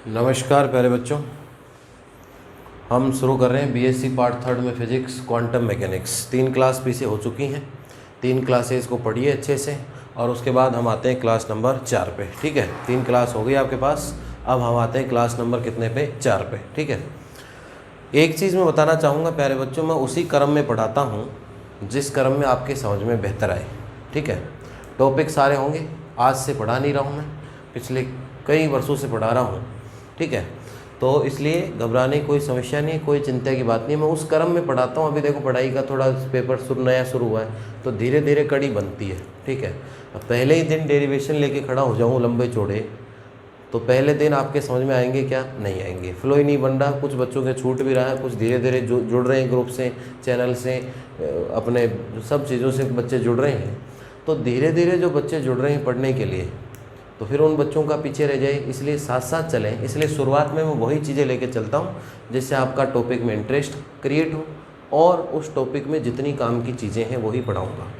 नमस्कार प्यारे बच्चों, हम शुरू कर रहे हैं बीएससी पार्ट थर्ड में फिजिक्स क्वांटम मैकेनिक्स। 3 क्लास पीछे हो चुकी हैं। 3 क्लासेस को पढ़िए अच्छे से और उसके बाद हम आते हैं क्लास नंबर 4 पे। ठीक है, 3 क्लास हो गई आपके पास। अब हम आते हैं क्लास नंबर कितने पे? 4 पे। ठीक है, एक चीज़ मैं बताना चाहूँगा प्यारे बच्चों, मैं उसी क्रम में पढ़ाता हूँ जिस क्रम में आपके समझ में बेहतर आए। ठीक है, टॉपिक सारे होंगे, आज से पढ़ा नहीं रहा हूँ मैं, पिछले कई वर्षों से पढ़ा रहा हूँ। ठीक है, तो इसलिए घबराने की कोई समस्या नहीं है, कोई चिंता की बात नहीं है। मैं उस क्रम में पढ़ाता हूँ। अभी देखो पढ़ाई का थोड़ा पेपर नया शुरू हुआ है तो धीरे धीरे कड़ी बनती है। ठीक है, अब पहले ही दिन डेरिवेशन लेके खड़ा हो जाऊँ लंबे चौड़े तो पहले दिन आपके समझ में आएंगे क्या? नहीं आएंगे। फ्लो ही नहीं बन रहा, कुछ बच्चों के छूट भी रहा है, कुछ धीरे धीरे जुड़ रहे हैं, ग्रुप से, चैनल से, अपने सब चीज़ों से बच्चे जुड़ रहे हैं। तो धीरे धीरे जो बच्चे जुड़ रहे हैं पढ़ने के लिए तो फिर उन बच्चों का पीछे रह जाए, इसलिए साथ साथ चलें। इसलिए शुरुआत में मैं वही चीज़ें लेके चलता हूँ जिससे आपका टॉपिक में इंटरेस्ट क्रिएट हो और उस टॉपिक में जितनी काम की चीज़ें हैं वही पढ़ाऊँगा।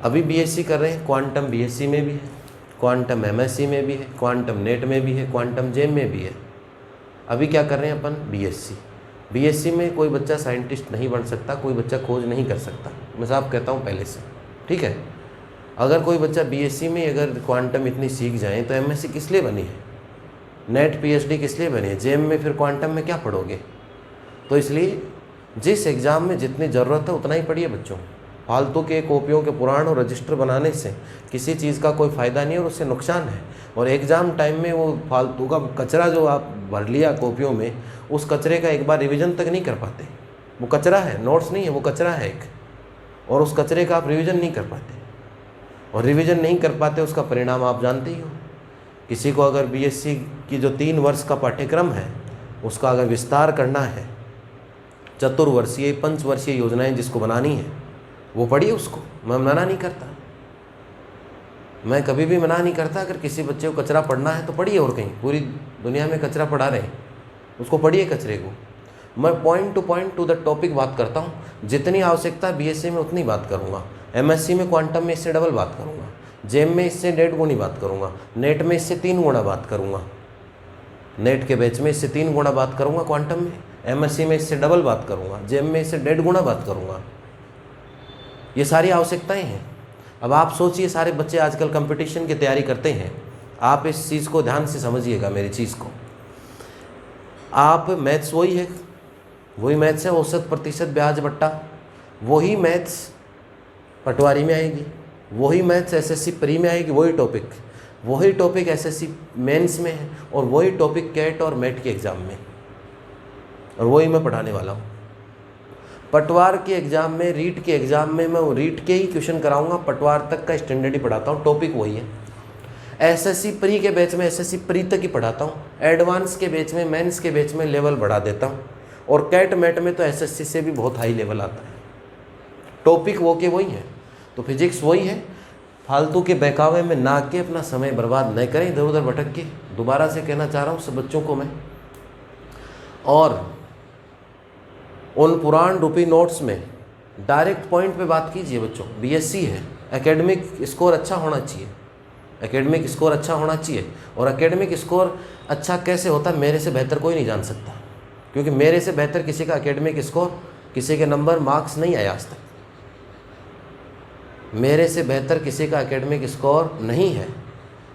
अभी बीएससी कर रहे हैं, क्वांटम बीएससी में भी है, क्वांटम एमएससी में भी है, क्वांटम नेट में भी है, क्वांटम जेम में भी है। अभी क्या कर रहे हैं अपन? बीएससी। बीएससी में कोई बच्चा साइंटिस्ट नहीं बन सकता, कोई बच्चा खोज नहीं कर सकता, मैं साफ कहता हूँ पहले से। ठीक है, अगर कोई बच्चा बीएससी में अगर क्वांटम इतनी सीख जाए तो एमएससी किस लिए बनी है? नेट पीएचडी किस लिए बनी है? जेम में फिर क्वांटम में क्या पढ़ोगे? तो इसलिए जिस एग्ज़ाम में जितनी ज़रूरत है उतना ही पढ़िए बच्चों। फालतू के कॉपियों के पुराण और रजिस्टर बनाने से किसी चीज़ का कोई फ़ायदा नहीं है और उससे नुकसान है। और एग्ज़ाम टाइम में वो फालतू का कचरा जो आप भर लिया कॉपियों में, उस कचरे का एक बार रिवीजन तक नहीं कर पाते। वो कचरा है, नोट्स नहीं है, वो कचरा है एक, और उस कचरे का आप रिवीजन नहीं कर पाते। और रिवीजन नहीं कर पाते उसका परिणाम आप जानते ही हो। किसी को अगर बीएससी की जो 3 वर्ष का पाठ्यक्रम है उसका अगर विस्तार करना है, चतुर्वर्षीय 5 वर्षीय योजनाएं जिसको बनानी है वो पढ़िए उसको। मैं मना नहीं करता, मैं कभी भी मना नहीं करता। अगर किसी बच्चे को कचरा पढ़ना है तो पढ़िए, और कहीं पूरी दुनिया में कचरा पढ़ा रहे हैं उसको पढ़िए कचरे को। मैं पॉइंट टू द टॉपिक बात करता हूँ, जितनी आवश्यकता बीएससी में उतनी बात करूँगा। एमएससी में क्वांटम में इससे डबल बात करूँगा, जेम में इससे 1.5 गुनी बात करूँगा, नेट में इससे 3 गुना बात करूँगा, नेट के बैच में इससे 3 गुना बात करूँगा, क्वांटम में एमएससी में इससे डबल बात करूँगा, जेम में इससे 1.5 गुना बात करूँगा। ये सारी आवश्यकताएं हैं। अब आप सोचिए, सारे बच्चे आजकल कंपटीशन की तैयारी करते हैं। आप इस चीज़ को ध्यान से समझिएगा, मेरी चीज़ को। आप मैथ्स वही मैथ्स है, औसत प्रतिशत ब्याज बट्टा, वही मैथ्स पटवारी में आएगी, वही मैथ्स एसएससी प्री में आएगी, वही टॉपिक एसएससी मेंस में है, और वही टॉपिक कैट और मेट के एग्ज़ाम में, और वही मैं पढ़ाने वाला हूँ। पटवार के एग्ज़ाम में, रीट के एग्ज़ाम में मैं रीट के ही क्वेश्चन कराऊंगा, पटवार तक का स्टैंडर्ड ही पढ़ाता हूँ, टॉपिक वही है। एसएससी प्री के बैच में एसएससी प्री तक ही पढ़ाता हूँ, एडवांस के बैच में, मेंस के बैच में लेवल बढ़ा देता हूँ, और कैट मेट में तो एसएससी से भी बहुत हाई लेवल आता है। टॉपिक वो के वही है, तो फिजिक्स वही है। फालतू के बहकावे में ना के अपना समय बर्बाद न करें इधर उधर भटक के। दोबारा से कहना चाह रहा हूँ सब बच्चों को मैं। और उन पुराण रूपी नोट्स में डायरेक्ट पॉइंट पे बात कीजिए बच्चों। बीएससी है, एकेडमिक स्कोर अच्छा होना चाहिए, एकेडमिक स्कोर अच्छा होना चाहिए। और एकेडमिक स्कोर अच्छा कैसे होता है, मेरे से बेहतर कोई नहीं जान सकता, क्योंकि मेरे से बेहतर किसी का एकेडमिक स्कोर, किसी के नंबर मार्क्स नहीं आया आज तक। मेरे से बेहतर किसी का एकेडमिक स्कोर नहीं है।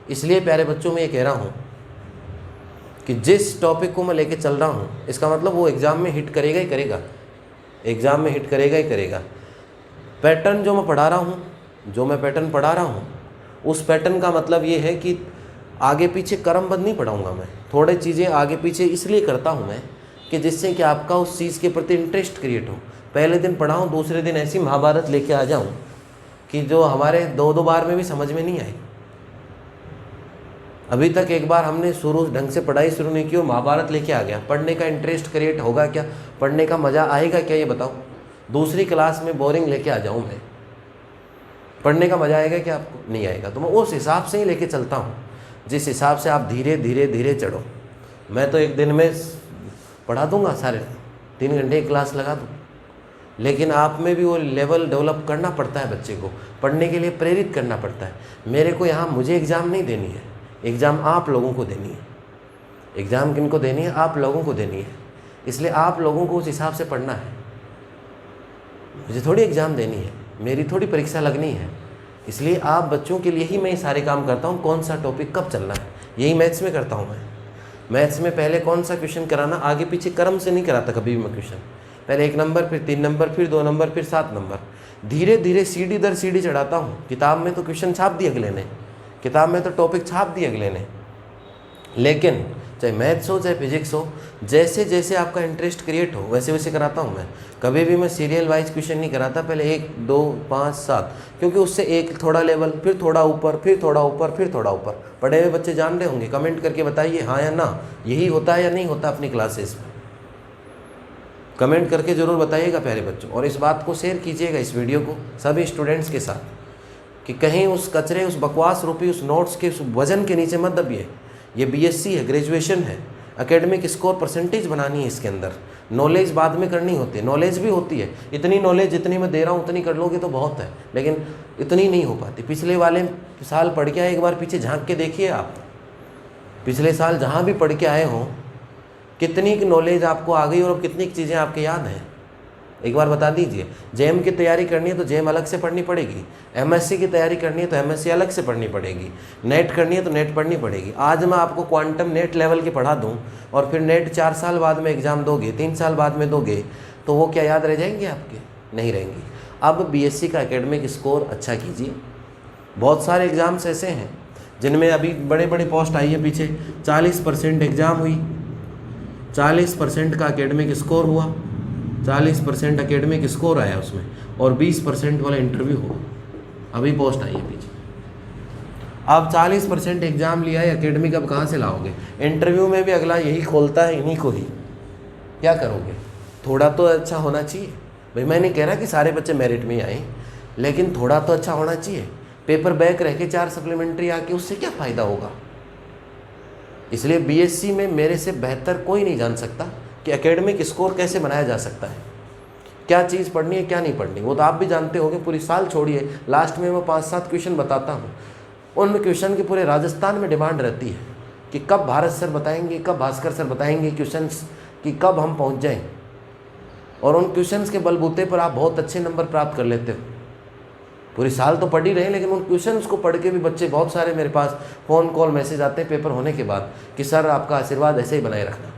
इसलिए प्यारे बच्चों मैं ये कह रहा हूँ कि जिस टॉपिक को मैं लेके चल रहा हूँ इसका मतलब वो एग्ज़ाम में हिट करेगा ही करेगा, एग्ज़ाम में हिट करेगा ही करेगा। पैटर्न जो मैं पढ़ा रहा हूँ, जो मैं पैटर्न पढ़ा रहा हूँ, उस पैटर्न का मतलब ये है कि आगे पीछे क्रमबद्ध नहीं पढ़ाऊँगा मैं। थोड़े चीज़ें आगे पीछे इसलिए करता हूँ मैं कि जिससे कि आपका उस चीज़ के प्रति इंटरेस्ट क्रिएट हो। पहले दिन पढ़ाऊँ, दूसरे दिन ऐसी महाभारत लेके आ जाऊँ कि जो हमारे 2 बार में भी समझ में नहीं आई। अभी तक एक बार हमने शुरू ढंग से पढ़ाई शुरू नहीं की और महाभारत लेके आ गया। पढ़ने का इंटरेस्ट क्रिएट होगा क्या? पढ़ने का मज़ा आएगा क्या? ये बताओ। दूसरी क्लास में बोरिंग लेके आ जाऊँ मैं, पढ़ने का मज़ा आएगा क्या आपको? नहीं आएगा। तो मैं उस हिसाब से ही लेके चलता हूँ जिस हिसाब से आप धीरे धीरे धीरे चढ़ो। मैं तो एक दिन में पढ़ा दूँगा, सारे 3 घंटे की क्लास लगा दूँ, लेकिन आप में भी वो लेवल डेवलप करना पड़ता है। बच्चे को पढ़ने के लिए प्रेरित करना पड़ता है। मेरे को यहाँ मुझे एग्ज़ाम नहीं देनी है, एग्ज़ाम आप लोगों को देनी है। एग्ज़ाम किनको देनी है? आप लोगों को देनी है। इसलिए आप लोगों को उस हिसाब से पढ़ना है। मुझे थोड़ी एग्ज़ाम देनी है, मेरी थोड़ी परीक्षा लगनी है। इसलिए आप बच्चों के लिए ही मैं ये सारे काम करता हूँ, कौन सा टॉपिक कब चलना है। यही मैथ्स में करता हूँ मैं। मैथ्स में पहले कौन सा क्वेश्चन कराना, आगे पीछे क्रम से नहीं कराता कभी भी मैं क्वेश्चन। पहले 1 नंबर, फिर 3 नंबर, फिर 2 नंबर, फिर 7 नंबर, धीरे धीरे सीढ़ी दर सीढ़ी चढ़ाता हूँ। किताब में तो क्वेश्चन छाप दिए अगले ने, किताब में तो टॉपिक छाप दिए अगले ने, लेकिन चाहे मैथ्स हो चाहे फिजिक्स हो, जैसे जैसे आपका इंटरेस्ट क्रिएट हो वैसे वैसे कराता हूँ मैं। कभी भी मैं सीरियल वाइज क्वेश्चन नहीं कराता, पहले 1 2 5 7, क्योंकि उससे एक थोड़ा लेवल, फिर थोड़ा ऊपर, फिर थोड़ा ऊपर, फिर थोड़ा ऊपर। पढ़े हुए बच्चे जान रहे होंगे, कमेंट करके बताइए हाँ या ना, यही होता है या नहीं होता अपनी क्लासेस में। कमेंट करके ज़रूर बताइएगा प्यारे बच्चों, और इस बात को शेयर कीजिएगा इस वीडियो को सभी स्टूडेंट्स के साथ, कि कहीं उस कचरे, उस बकवास रूपी उस नोट्स के उस वजन के नीचे मत दबिए। ये बीएससी है, ग्रेजुएशन है, एकेडमिक स्कोर परसेंटेज बनानी है इसके अंदर। नॉलेज बाद में करनी होती है, नॉलेज भी होती है। इतनी नॉलेज जितनी मैं दे रहा हूँ उतनी कर लोगे तो बहुत है, लेकिन इतनी नहीं हो पाती। पिछले वाले साल पढ़ के आए, एक बार पीछे झांक के देखिए आप, पिछले साल जहाँ भी पढ़ के आए हों कितनी नॉलेज आपको आ गई और कितनी चीज़ें आपके याद हैं, एक बार बता दीजिए। जेएम की तैयारी करनी है तो जेएम अलग से पढ़नी पड़ेगी, एमएससी की तैयारी करनी है तो एमएससी अलग से पढ़नी पड़ेगी, नेट करनी है तो नेट पढ़नी पड़ेगी। आज मैं आपको क्वांटम नेट लेवल की पढ़ा दूं और फिर नेट 4 साल बाद में एग्ज़ाम दोगे, 3 साल बाद में दोगे, तो वो क्या याद रह जाएंगे आपके? नहीं रहेंगी। अब बीएससी का एकेडमिक स्कोर अच्छा कीजिए। बहुत सारे एग्ज़ाम्स ऐसे हैं जिनमें अभी बड़े बड़े पोस्ट आई है, पीछे 40% एग्ज़ाम हुई, 40% का एकेडमिक स्कोर हुआ, 40% एकेडमिक स्कोर आया उसमें, और 20% वाला इंटरव्यू हुआ। अभी पोस्ट आई है पीछे। अब 40% एग्ज़ाम लिया है एकेडमिक, अब कहाँ से लाओगे? इंटरव्यू में भी अगला यही खोलता है, इन्हीं को ही। क्या करोगे? थोड़ा तो अच्छा होना चाहिए भाई। मैं नहीं कह रहा कि सारे बच्चे मेरिट में ही आए, लेकिन थोड़ा तो अच्छा होना चाहिए। पेपर बैक रह के 4 सप्लीमेंट्री आके उससे क्या फ़ायदा होगा? इसलिए बीएससी में मेरे से बेहतर कोई नहीं जान सकता कि एकेडमिक स्कोर कैसे बनाया जा सकता है, क्या चीज़ पढ़नी है क्या नहीं पढ़नी। वो तो आप भी जानते होंगे। पूरी साल छोड़िए, लास्ट में मैं 5-7 क्वेश्चन बताता हूँ। उन क्वेश्चन की पूरे राजस्थान में डिमांड रहती है कि कब भारत सर बताएंगे, कब भास्कर सर बताएंगे क्वेश्चंस, कि कब हम पहुँच जाएं। और उन क्वेश्चंस के बलबूते पर आप बहुत अच्छे नंबर प्राप्त कर लेते हो। पूरी साल तो पढ़ ही रहे, लेकिन उन क्वेश्चंस को पढ़ के भी बच्चे बहुत सारे मेरे पास फ़ोन कॉल मैसेज आते हैं पेपर होने के बाद कि सर आपका आशीर्वाद ऐसे ही बनाए रखना।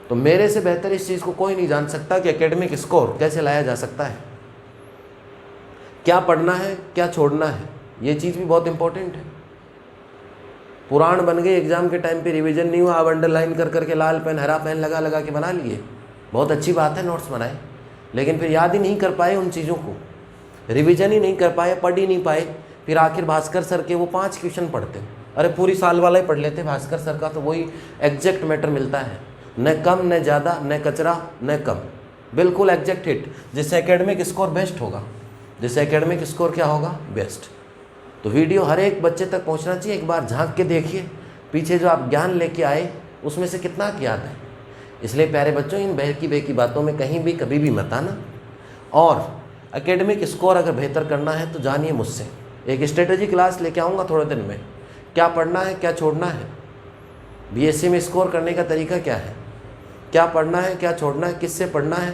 तो मेरे से बेहतर इस चीज़ को कोई नहीं जान सकता कि एकेडमिक स्कोर कैसे लाया जा सकता है, क्या पढ़ना है क्या छोड़ना है। ये चीज़ भी बहुत इंपॉर्टेंट है। पुराण बन गए, एग्ज़ाम के टाइम पे रिवीजन नहीं हुआ, आप अंडरलाइन कर करके लाल पेन हरा पेन लगा लगा के बना लिए, बहुत अच्छी बात है, नोट्स बनाए, लेकिन फिर याद ही नहीं कर पाए उन चीज़ों को, रिवीजन ही नहीं कर पाए, पढ़ ही नहीं पाए। फिर आखिर भास्कर सर के वो 5 क्वेश्चन पढ़ते हो, अरे पूरी साल वाला ही पढ़ लेते भास्कर सर का, तो वही एग्जैक्ट मैटर मिलता है, न कम न ज़्यादा, न कचरा न कम, बिल्कुल एग्जैक्ट हिट, जिससे एकेडमिक स्कोर बेस्ट होगा, जिससे एकेडमिक स्कोर क्या होगा? बेस्ट। तो वीडियो हर एक बच्चे तक पहुंचना चाहिए। एक बार झांक के देखिए पीछे जो आप ज्ञान लेके आए उसमें से कितना याद है। इसलिए प्यारे बच्चों, इन बहकी बातों में कहीं भी कभी भी मत आना। और एकेडमिक स्कोर अगर बेहतर करना है तो जानिए मुझसे, एक स्ट्रेटेजी क्लास लेके आऊँगा थोड़े दिन में, क्या पढ़ना है क्या छोड़ना है, बीएससी में स्कोर करने का तरीका क्या है, क्या पढ़ना है क्या छोड़ना है, किससे पढ़ना है,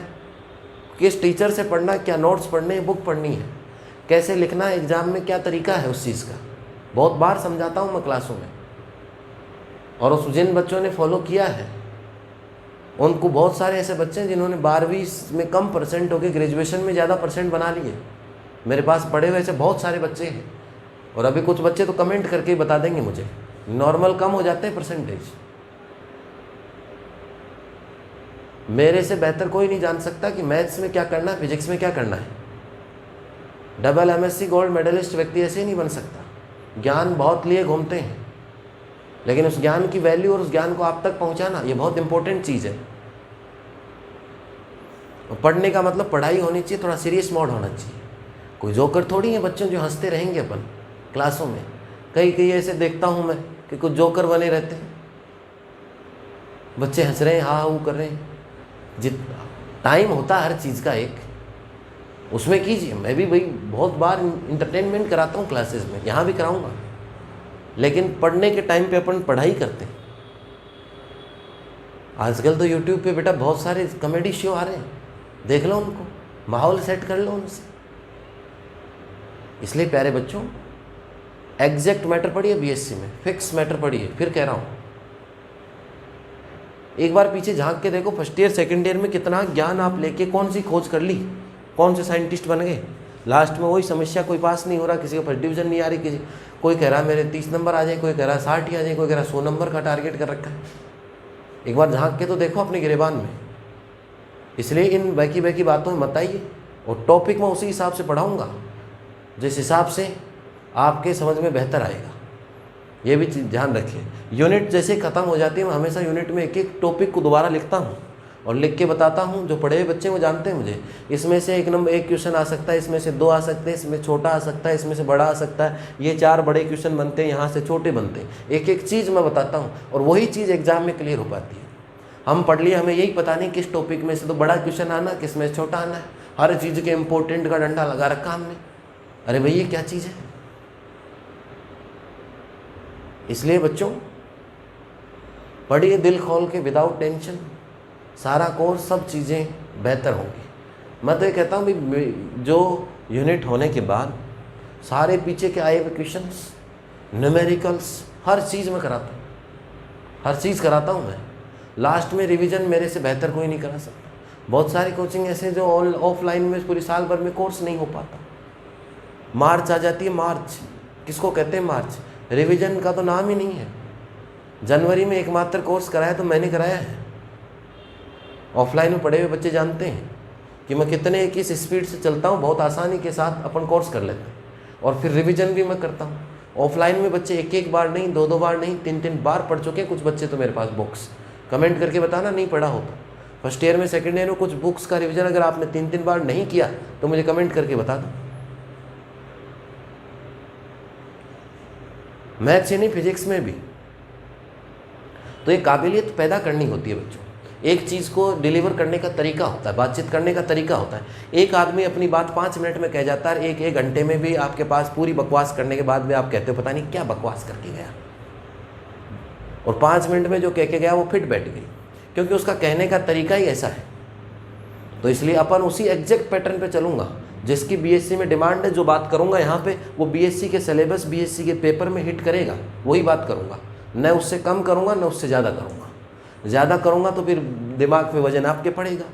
किस टीचर से पढ़ना है, क्या नोट्स पढ़ने हैं, बुक पढ़नी है, कैसे लिखना है एग्ज़ाम में, क्या तरीका है उस चीज़ का। बहुत बार समझाता हूँ मैं क्लासों में, और उस जिन बच्चों ने फॉलो किया है उनको, बहुत सारे ऐसे बच्चे हैं जिन्होंने 12वीं में कम परसेंट हो गए, ग्रेजुएशन में ज़्यादा परसेंट बना लिए। मेरे पास पढ़े हुए ऐसे बहुत सारे बच्चे हैं, और अभी कुछ बच्चे तो कमेंट करके ही बता देंगे मुझे, नॉर्मल कम हो जाते हैं परसेंटेज। मेरे से बेहतर कोई नहीं जान सकता कि मैथ्स में क्या करना है, फिजिक्स में क्या करना है। डबल एमएससी गोल्ड मेडलिस्ट व्यक्ति ऐसे ही नहीं बन सकता। ज्ञान बहुत लिए घूमते हैं, लेकिन उस ज्ञान की वैल्यू और उस ज्ञान को आप तक पहुंचाना, ये बहुत इंपॉर्टेंट चीज़ है। और पढ़ने का मतलब पढ़ाई होनी चाहिए, थोड़ा सीरियस मोड होना चाहिए। कोई जोकर थोड़ी है बच्चों जो हंसते रहेंगे अपन क्लासों में। कई ऐसे देखता हूँ मैं कि कुछ जोकर बने रहते हैं, बच्चे हंस रहे हैं, हाँ वो कर रहे हैं। टाइम होता है हर चीज़ का एक, उसमें कीजिए। मैं भी भाई बहुत बार इंटरटेनमेंट कराता हूँ क्लासेस में, यहाँ भी कराऊँगा, लेकिन पढ़ने के टाइम पे अपन पढ़ाई करते हैं। आजकल तो यूट्यूब पे बेटा बहुत सारे कॉमेडी शो आ रहे हैं, देख लो उनको, माहौल सेट कर लो उनसे। इसलिए प्यारे बच्चों, एग्जैक्ट मैटर पढ़िए बीएससी में, फिक्स मैटर पढ़िए। फिर कह रहा हूँ, एक बार पीछे झांक के देखो, फर्स्ट ईयर सेकंड ईयर में कितना ज्ञान आप लेके कौन सी खोज कर ली, कौन से साइंटिस्ट बन गए। लास्ट में वही समस्या, कोई पास नहीं हो रहा, किसी को फर्स्ट डिवीजन नहीं आ रही, किसी कोई कह रहा मेरे 30 नंबर आ जाए, कोई कह रहा 60 ही आ जाए, कोई कह रहा 100 नंबर का टारगेट कर रखा है। एक बार झांक के तो देखो अपने गिरेबान में। इसलिए इन बैकी बातों में मत आइए, और टॉपिक मैं उसी हिसाब से पढ़ाऊँगा जिस हिसाब से आपके समझ में बेहतर आएगा। ये भी चीज़ ध्यान रखिए। यूनिट जैसे ख़त्म हो जाती है, मैं हमेशा यूनिट में एक एक टॉपिक को दोबारा लिखता हूँ और लिख के बताता हूँ। जो पढ़े हुए बच्चे वो जानते हैं मुझे, इसमें से एक क्वेश्चन आ सकता है, इसमें से 2 आ सकते हैं, इसमें छोटा आ सकता है, इसमें से बड़ा आ सकता है, ये 4 बड़े क्वेश्चन बनते हैं, यहाँ से छोटे बनते हैं। एक एक चीज़ मैं बताता हूँ और वही चीज़ एग्जाम में क्लियर हो पाती है। हम पढ़ लिए, हमें यही पता नहीं किस टॉपिक में से तो बड़ा क्वेश्चन आना, किस में छोटा आना है। हर चीज़ के इम्पोर्टेंट का डंडा लगा रखा हमने। अरे भाई ये क्या चीज़ है। इसलिए बच्चों पढ़िए दिल खोल के, विदाउट टेंशन, सारा कोर्स, सब चीज़ें बेहतर होंगी। मैं तो ये कहता हूँ भाई, जो यूनिट होने के बाद सारे पीछे के आए हुए क्वेश्चंस, न्यूमेरिकल्स, हर चीज़ में कराता हूँ, हर चीज़ कराता हूँ मैं। लास्ट में रिवीजन मेरे से बेहतर कोई नहीं करा सकता। बहुत सारी कोचिंग ऐसे जो ऑफलाइन में पूरी साल भर में कोर्स नहीं हो पाता। मार्च आ जाती है, मार्च किसको कहते हैं, मार्च, रिवीजन का तो नाम ही नहीं है। जनवरी में एकमात्र कोर्स कराया तो मैंने कराया है। ऑफलाइन में पढ़े हुए बच्चे जानते हैं कि मैं किस स्पीड से चलता हूँ, बहुत आसानी के साथ अपन कोर्स कर लेते हैं। और फिर रिवीजन भी मैं करता हूँ। ऑफलाइन में बच्चे एक बार नहीं, 2 बार नहीं, 3 बार पढ़ चुके हैं। कुछ बच्चे तो मेरे पास बुक्स, कमेंट करके बताना नहीं पढ़ा हो तो। फर्स्ट ईयर में, सेकेंड ईयर में कुछ बुक्स का रिवीजन अगर आपने 3 बार नहीं किया तो मुझे कमेंट करके बता दो। मैथ्स ही नहीं, फिजिक्स में भी। तो ये काबिलियत पैदा करनी होती है बच्चों। एक चीज़ को डिलीवर करने का तरीका होता है, बातचीत करने का तरीका होता है। एक आदमी अपनी बात 5 मिनट में कह जाता है, एक घंटे में भी आपके पास पूरी बकवास करने के बाद भी आप कहते हो पता नहीं क्या बकवास करके गया, और 5 मिनट में जो कह के गया वो फिट बैठ गई, क्योंकि उसका कहने का तरीका ही ऐसा है। तो इसलिए अपन उसी एग्जैक्ट पैटर्न पे चलूँगा जिसकी बीएससी में डिमांड है। जो बात करूँगा यहाँ पे वो बीएससी के सिलेबस, बीएससी के पेपर में हिट करेगा, वही बात करूँगा। न उससे कम करूँगा, न उससे ज़्यादा करूँगा। ज़्यादा करूँगा तो फिर दिमाग पे वजन आपके पड़ेगा,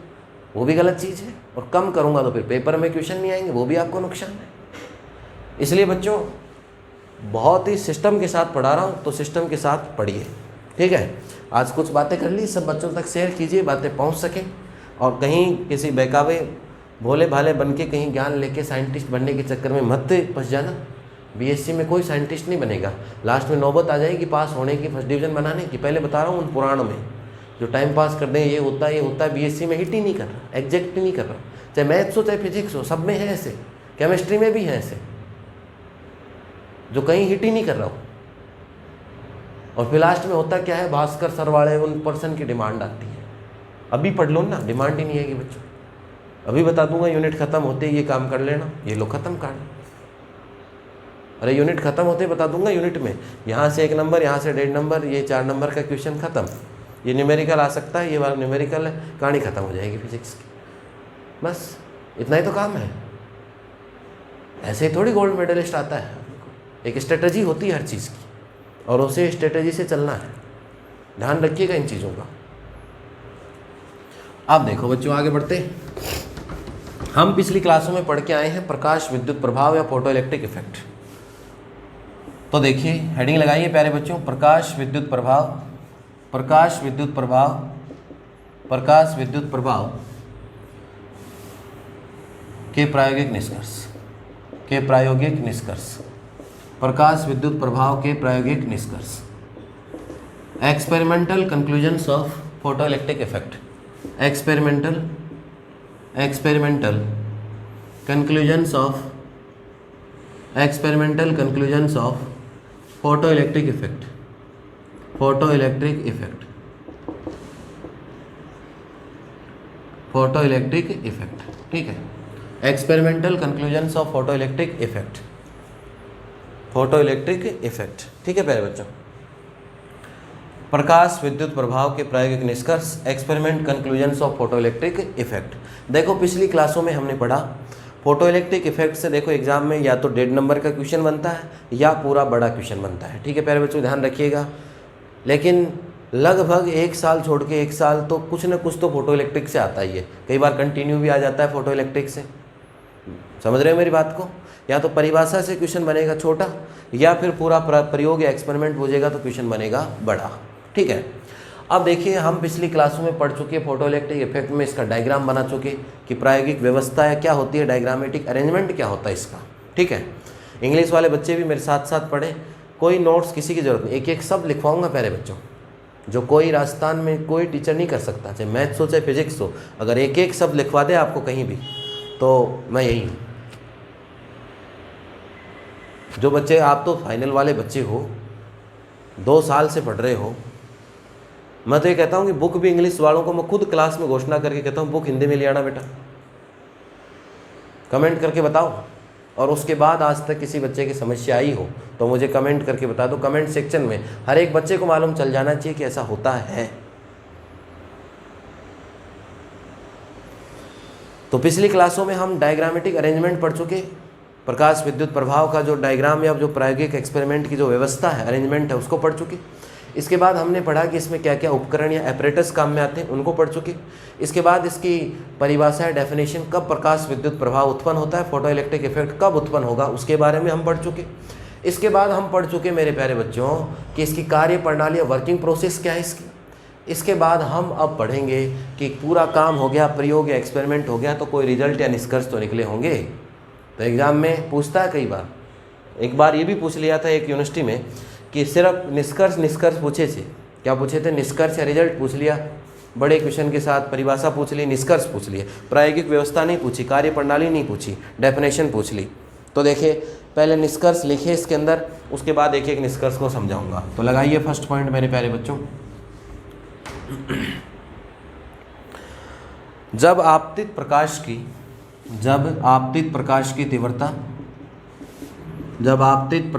वो भी गलत चीज़ है। और कम करूँगा तो फिर पेपर में क्वेश्चन नहीं आएंगे, वो भी आपको नुकसान है। इसलिए बच्चों बहुत ही सिस्टम के साथ पढ़ा रहा हूँ, तो सिस्टम के साथ पढ़िए, ठीक है। आज कुछ बातें कर ली, सब बच्चों तक शेयर कीजिए, बातें पहुँच सकें। और कहीं किसी बहकावे भोले भाले बन के कहीं ज्ञान लेके साइंटिस्ट बनने के चक्कर में मत फंस जाना। बीएससी में कोई साइंटिस्ट नहीं बनेगा। लास्ट में नौबत आ जाएगी पास होने की, फर्स्ट डिवीज़न बनाने की। पहले बता रहा हूँ उन पुराणों में जो टाइम पास कर दें, ये होता है, बीएससी में हिट ही नहीं कर रहा, एग्जैक्ट नहीं कर रहा। चाहे मैथ्स हो चाहे फिजिक्स हो, सब में है ऐसे, केमिस्ट्री में भी है ऐसे जो कहीं हिट ही नहीं कर रहा हो। और फिर लास्ट में होता क्या है, भास्कर सरवाड़े उन पर्सन की डिमांड आती है। अभी पढ़ लो ना, डिमांड ही नहीं आएगी बच्चों। अभी बता दूंगा यूनिट ख़त्म होते ही ये काम कर लेना, ये लो ख़त्म कर। अरे यूनिट ख़त्म होते ही बता दूंगा, यूनिट में यहाँ से 1 नंबर, यहाँ से 1.5 नंबर, ये 4 नंबर का क्वेश्चन ख़त्म। ये न्यूमेरिकल आ सकता है, ये वाला न्यूमेरिकल है, कहानी ख़त्म हो जाएगी फिजिक्स की। बस इतना ही तो काम है। ऐसे ही थोड़ी गोल्ड मेडलिस्ट आता है। एक स्ट्रेटजी होती है हर चीज़ की, और उसे स्ट्रेटजी से चलना है। ध्यान रखिएगा इन चीज़ों का। अब देखो बच्चों, आगे बढ़ते। हम पिछली क्लासों में पढ़ के आए हैं प्रकाश विद्युत प्रभाव या फोटो इलेक्ट्रिक इफेक्ट। तो देखिए हेडिंग लगाइए प्यारे बच्चों, प्रकाश विद्युत प्रभाव, प्रकाश विद्युत प्रभाव, प्रकाश विद्युत प्रभाव के प्रायोगिक निष्कर्ष, के प्रायोगिक निष्कर्ष, प्रकाश विद्युत प्रभाव के प्रायोगिक निष्कर्ष, experimental conclusions of photo electric effect, experimental conclusions of photoelectric effect, photoelectric effect, photoelectric effect, ठीक है। Experimental conclusions of photoelectric effect, photoelectric effect, ठीक है प्यारे बच्चों। प्रकाश विद्युत प्रभाव के प्रायोगिक निष्कर्ष, experiment conclusions of photoelectric effect. देखो पिछली क्लासों में हमने पढ़ा फोटोइलेक्ट्रिक इफेक्ट से देखो एग्जाम में या तो 1.5 नंबर का क्वेश्चन बनता है या पूरा बड़ा क्वेश्चन बनता है, ठीक है प्यारे बच्चों ध्यान रखिएगा। लेकिन लगभग 1 साल छोड़ के 1 साल तो कुछ न कुछ तो फोटोइलेक्ट्रिक से आता ही है, कई बार कंटिन्यू भी आ जाता है फोटोइलेक्ट्रिक से। समझ रहे हो मेरी बात को? या तो परिभाषा से क्वेश्चन बनेगा छोटा या फिर पूरा प्रयोग या एक्सपेरिमेंट पूछेगा तो क्वेश्चन बनेगा बड़ा, ठीक है। अब देखिए हम पिछली क्लासों में पढ़ चुके फोटोइलेक्ट्रिक इफेक्ट में इसका डायग्राम बना चुके कि प्रायोगिक व्यवस्था क्या होती है, डायग्रामेटिक अरेंजमेंट क्या होता है इसका, ठीक है। इंग्लिश वाले बच्चे भी मेरे साथ साथ पढ़ें, कोई नोट्स किसी की ज़रूरत नहीं, एक एक सब लिखवाऊंगा प्यारे बच्चों, जो कोई राजस्थान में कोई टीचर नहीं कर सकता, चाहे मैथ्स हो चाहे फिजिक्स हो, अगर एक एक सब लिखवा दे आपको कहीं भी तो मैं यही हूँ। जो बच्चे आप तो फाइनल वाले बच्चे हो, 2 साल से पढ़ रहे हो, मैं तो ये कहता हूँ कि बुक भी इंग्लिश वालों को मैं खुद क्लास में घोषणा करके कहता हूँ बुक हिंदी में ले आना बेटा, कमेंट करके बताओ। और उसके बाद आज तक किसी बच्चे की समस्या आई हो तो मुझे कमेंट करके बता दो कमेंट सेक्शन में, हर एक बच्चे को मालूम चल जाना चाहिए कि ऐसा होता है। तो पिछली क्लासों में हम डायग्रामेटिक अरेंजमेंट पढ़ चुके, प्रकाश विद्युत प्रभाव का जो डायग्राम या जो प्रायोगिक एक्सपेरिमेंट की जो व्यवस्था है, अरेंजमेंट है, उसको पढ़ चुके। इसके बाद हमने पढ़ा कि इसमें क्या क्या उपकरण या एपरेटस काम में आते हैं, उनको पढ़ चुके। इसके बाद इसकी परिभाषा है, डेफिनेशन, कब प्रकाश विद्युत प्रभाव उत्पन्न होता है, फोटोइलेक्ट्रिक इफेक्ट कब उत्पन्न होगा, उसके बारे में हम पढ़ चुके। इसके बाद हम पढ़ चुके मेरे प्यारे बच्चों कि इसकी कार्य प्रणाली, वर्किंग प्रोसेस क्या है इसकी। इसके बाद हम अब पढ़ेंगे कि पूरा काम हो गया, प्रयोग या एक्सपेरिमेंट हो गया, तो कोई रिजल्ट या निष्कर्ष तो निकले होंगे। तो एग्ज़ाम में पूछता है कई बार, एक बार ये भी पूछ लिया था एक यूनिवर्सिटी में कि सिर्फ निष्कर्ष पूछे थे, क्या पूछे थे, निष्कर्ष या रिजल्ट पूछ लिया, बड़े क्वेश्चन के साथ परिभाषा पूछ ली, निष्कर्ष पूछ लिए, प्रायोगिक व्यवस्था नहीं पूछी, कार्य प्रणाली नहीं पूछी, डेफिनेशन पूछ ली। तो देखिए पहले निष्कर्ष लिखे इसके अंदर, उसके बाद एक एक निष्कर्ष को समझाऊंगा। तो लगाइए फर्स्ट पॉइंट मेरे प्यारे बच्चों, जब आपतित प्रकाश की तीव्रता जब आपतित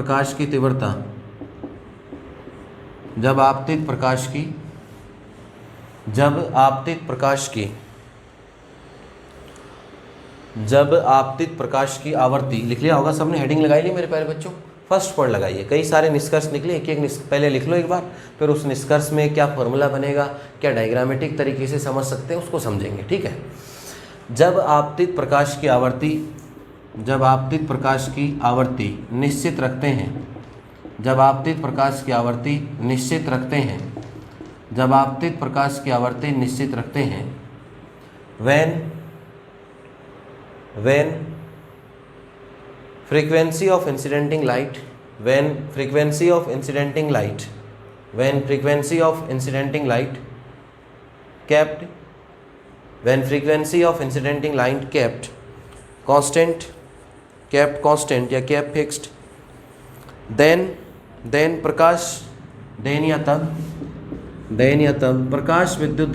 प्रकाश की आवर्ती, लिख लिया होगा सबने, हेडिंग लगाई ली मेरे प्यारे बच्चों। फर्स्ट पॉइंट लगाइए, कई सारे निष्कर्ष निकले, एक एक पहले लिख लो एक बार, फिर उस निष्कर्ष में क्या फॉर्मूला बनेगा, क्या डायग्रामेटिक तरीके से समझ सकते हैं उसको समझेंगे, ठीक है। जब आपतित प्रकाश की आवर्ती निश्चित रखते हैं, when frequency of incidenting light kept constant या kept fixed, then प्रकाश विद्युत